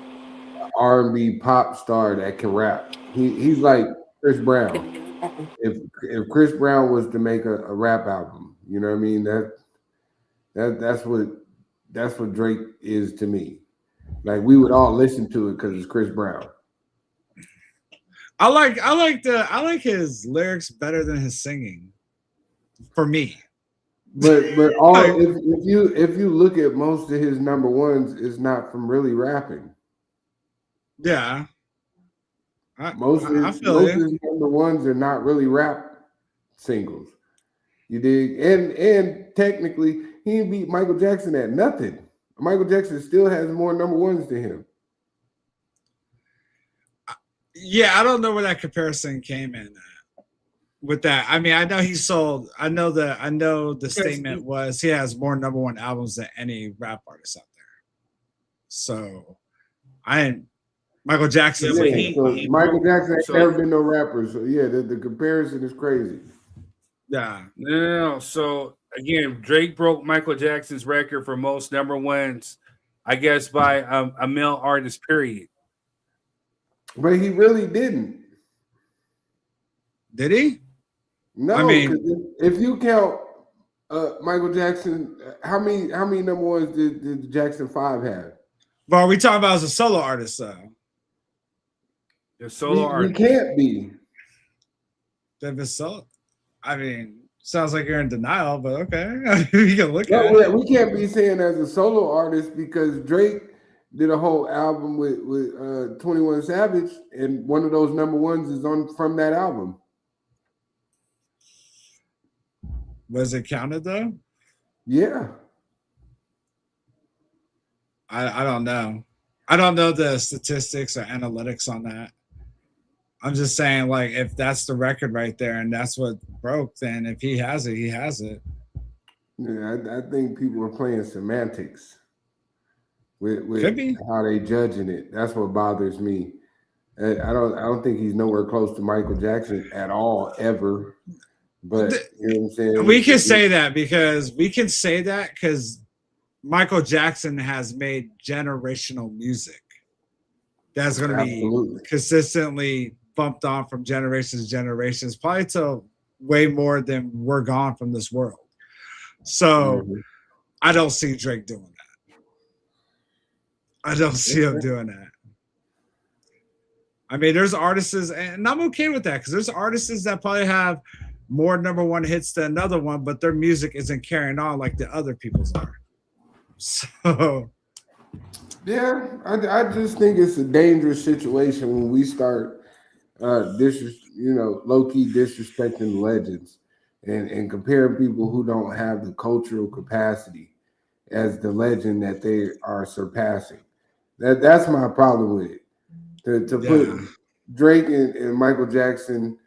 R&B pop star that can rap. He's like Chris Brown. If Chris Brown was to make a rap album, you know what I mean? That's what Drake is to me. Like we would all listen to it because it's Chris Brown. I like his lyrics better than his singing. For me. But if you look at most of his number ones, it's not from really rapping. Yeah. Most of his number ones are not really rap singles. You dig? And technically, he beat Michael Jackson at nothing. Michael Jackson still has more number ones than him. Yeah, I don't know where that comparison came in with that. I mean, I know he sold. I know the statement was he has more number one albums than any rap artist out there. So, Michael Jackson. Michael Jackson ain't never been no rapper. So yeah, the comparison is crazy. Yeah. No. So again, Drake broke Michael Jackson's record for most number ones, I guess, by a male artist. Period. But he really didn't. Did he? No. I mean, if you count Michael Jackson, how many number ones did Jackson 5 have? But are we talking about as a solo artist though? The solo artist. We can't be. I mean, sounds like you're in denial, but okay. You can look at it. We can't be saying as a solo artist because Drake did a whole album with 21 Savage, and one of those number ones is from that album. Was it counted though? Yeah. I don't know. I don't know the statistics or analytics on that. I'm just saying, like, if that's the record right there and that's what broke, then if he has it, he has it. Yeah, I think people are playing semantics with Could be. how they judging it. That's what bothers me. I don't think he's nowhere close to Michael Jackson at all, ever. But you know what I'm saying? We can say that because Michael Jackson has made generational music that's going to be consistently bumped on from generations to generations, probably till way more than we're gone from this world. So I don't see Drake doing that. I don't see him doing that. I mean, there's artists, and I'm okay with that because there's artists that probably have more number one hits than another one, but their music isn't carrying on like the other people's are. So, yeah, I just think it's a dangerous situation when we start low-key disrespecting legends and comparing people who don't have the cultural capacity as the legend that they are surpassing. That's my problem with it. To put Drake and Michael Jackson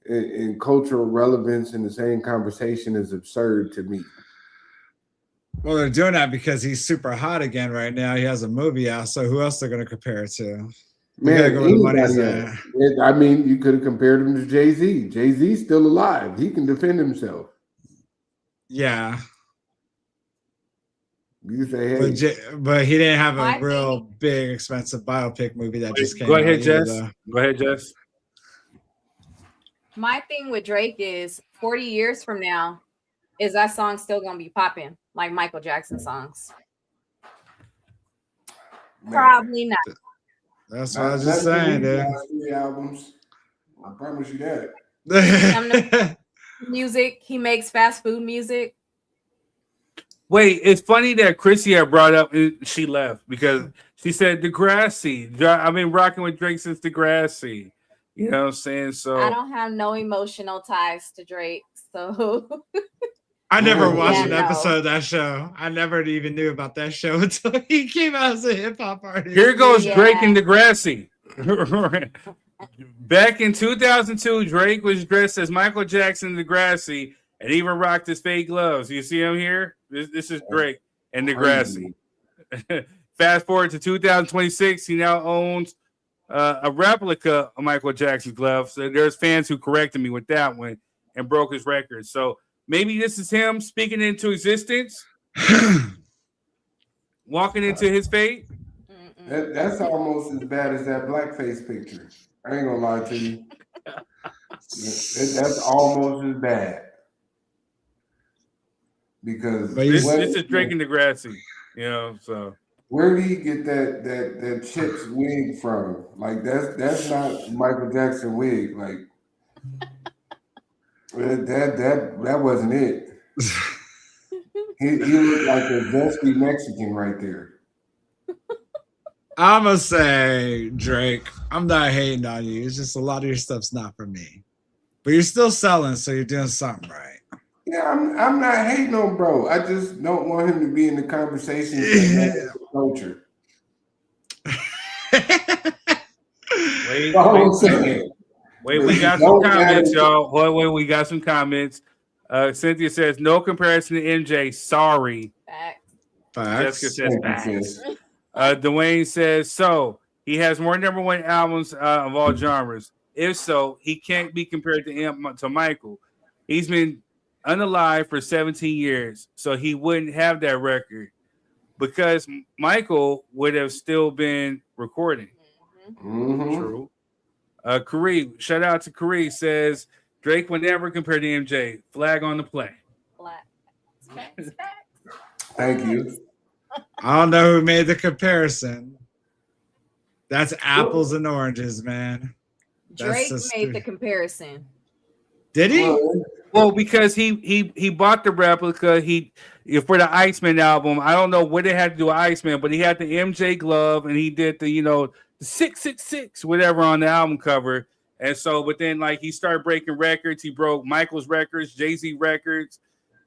in cultural relevance in the same conversation is absurd to me. Well, they're doing that because he's super hot again right now. He has a movie out, so who else they're going to compare it to? Man, I mean, you could have compared him to Jay-Z. Jay-Z's still alive. He can defend himself. Yeah. You say, hey. But he didn't have a real big, expensive biopic movie that just came out. Go ahead, Jess. My thing with Drake is 40 years from now, is that song still going to be popping like Michael Jackson songs? Man. Probably not. That's what I was just saying, dude. 3 albums. I promise you that. Music. He makes fast food music. Wait, it's funny that Chrissy had brought up, she left because she said Degrassi. I've been rocking with Drake since Degrassi. You know what I'm saying? So I don't have no emotional ties to Drake. So I never watched an episode of that show. I never even knew about that show until he came out as a hip hop artist. Here goes Drake and Degrassi. Back in 2002, Drake was dressed as Michael Jackson Degrassi and even rocked his fake gloves. You see him here? This is Drake and Degrassi. Fast forward to 2026, he now owns a replica of Michael Jackson's glove. So there's fans who corrected me with that one and broke his record. So maybe this is him speaking into existence, walking into his fate. That's almost as bad as that blackface picture. I ain't gonna lie to you. That's almost as bad. Because this is Drake and Degrassi, so where did he get that chick's wig from? Like that's not Michael Jackson wig. Like that wasn't it. He looked like a dusty Mexican right there. I'm gonna say, Drake, I'm not hating on you. It's just a lot of your stuff's not for me. But you're still selling, so you're doing something right. Yeah, I'm not hating on bro. I just don't want him to be in the conversation with culture. Wait, we got some comments, y'all. Wait, we got some comments. Cynthia says, no comparison to MJ. Sorry. Facts. Jessica says, facts. Dwayne says, so he has more #1 albums of all genres. If so, he can't be compared to Michael. He's been unalive for 17 years, so he wouldn't have that record because Michael would have still been recording. Mm-hmm. True. Karee, shout out to Karee, says Drake would never compare to MJ. Flag on the play. Thank you. I don't know who made the comparison. That's apples and oranges, man. Drake made the comparison. Did he? Well, because he bought the replica. For the Iceman album. I don't know what they had to do with Iceman, but he had the MJ glove and he did the the 666 whatever on the album cover. And so, but then like he started breaking records. He broke Michael's records, Jay-Z records,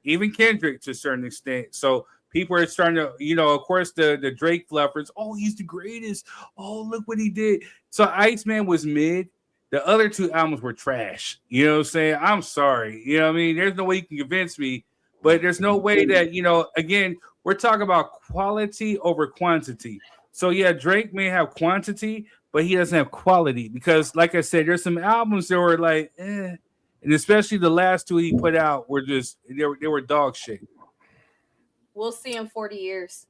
even Kendrick to a certain extent. So people are starting to, of course, the Drake fluffers. Oh, he's the greatest. Oh, look what he did. So Iceman was mid. The other two albums were trash. You know what I'm saying? I'm sorry. You know what I mean? There's no way you can convince me, but there's no way that, again, we're talking about quality over quantity. So yeah, Drake may have quantity, but he doesn't have quality because, like I said, there's some albums that were like, and especially the last two he put out were just, they were dog shit. We'll see in 40 years.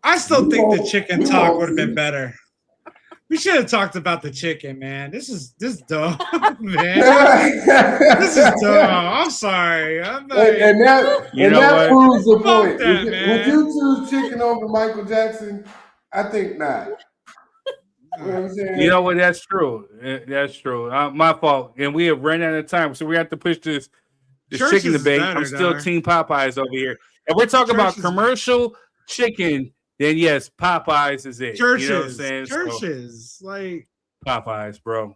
I still think the chicken talk would have been better. We should have talked about the chicken, man. This is dumb, man. This is dumb. I'm sorry. I'm not, and that proves the point. That, would you choose chicken over Michael Jackson? I think not. You know what I'm saying? You know what? That's true. That's true. My fault. And we have run out of time, so we have to push this chicken debate. Better, I'm still Team Popeyes over here. And we're talking about commercial chicken. Then yes, Popeyes is it. Churches, you know what I'm saying? churches, like Popeyes, bro.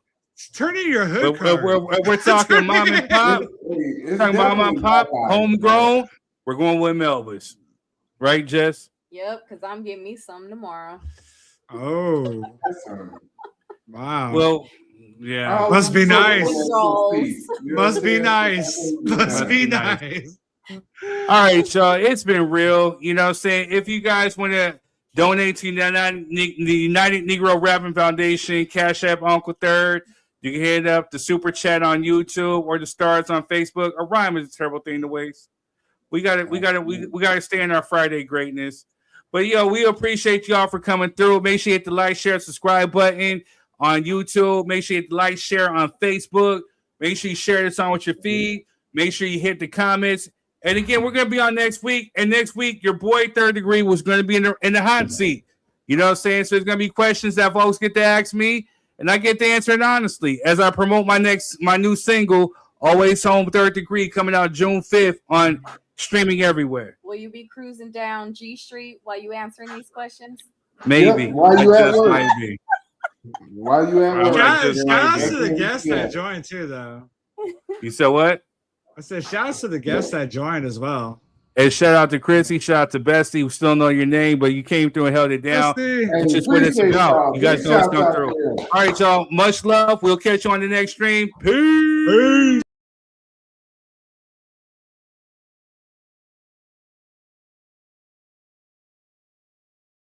Turn in your hood card. We're talking mom and pop. We're talking mom and pop, homegrown. We're going with Melvis, right, Jess? Yep, because I'm getting me some tomorrow. Oh, wow. Well, yeah. Must be nice. Must be nice. Must be nice. All right, y'all. It's been real. You know what I'm saying? If you guys want to donate to the United Negro Rapping Foundation, Cash App Uncle Third, you can hit up the Super Chat on YouTube or the stars on Facebook. A rhyme is a terrible thing to waste. We got to stay in our Friday greatness. But we appreciate y'all for coming through. Make sure you hit the like, share, subscribe button on YouTube. Make sure you hit the like, share on Facebook. Make sure you share this on with your feed. Make sure you hit the comments. And again, we're going to be on next week. And next week, your boy Third Degree was going to be in the hot seat. You know what I'm saying? So there's going to be questions that folks get to ask me. And I get to answer it honestly as I promote my new single, Always Home Third Degree, coming out June 5th on streaming everywhere. Will you be cruising down G Street while you answering these questions? Maybe. Yep, while you at work. Might be. While you at work. Shout out to the guests that joined too, though. You said what? I said shout out to the guests that joined as well. And shout out to Chrissy, shout out to Bestie, who still know your name, but you came through and held it down. It's just what it's about. You guys know it's come through. All right, y'all. Much love. We'll catch you on the next stream. Peace.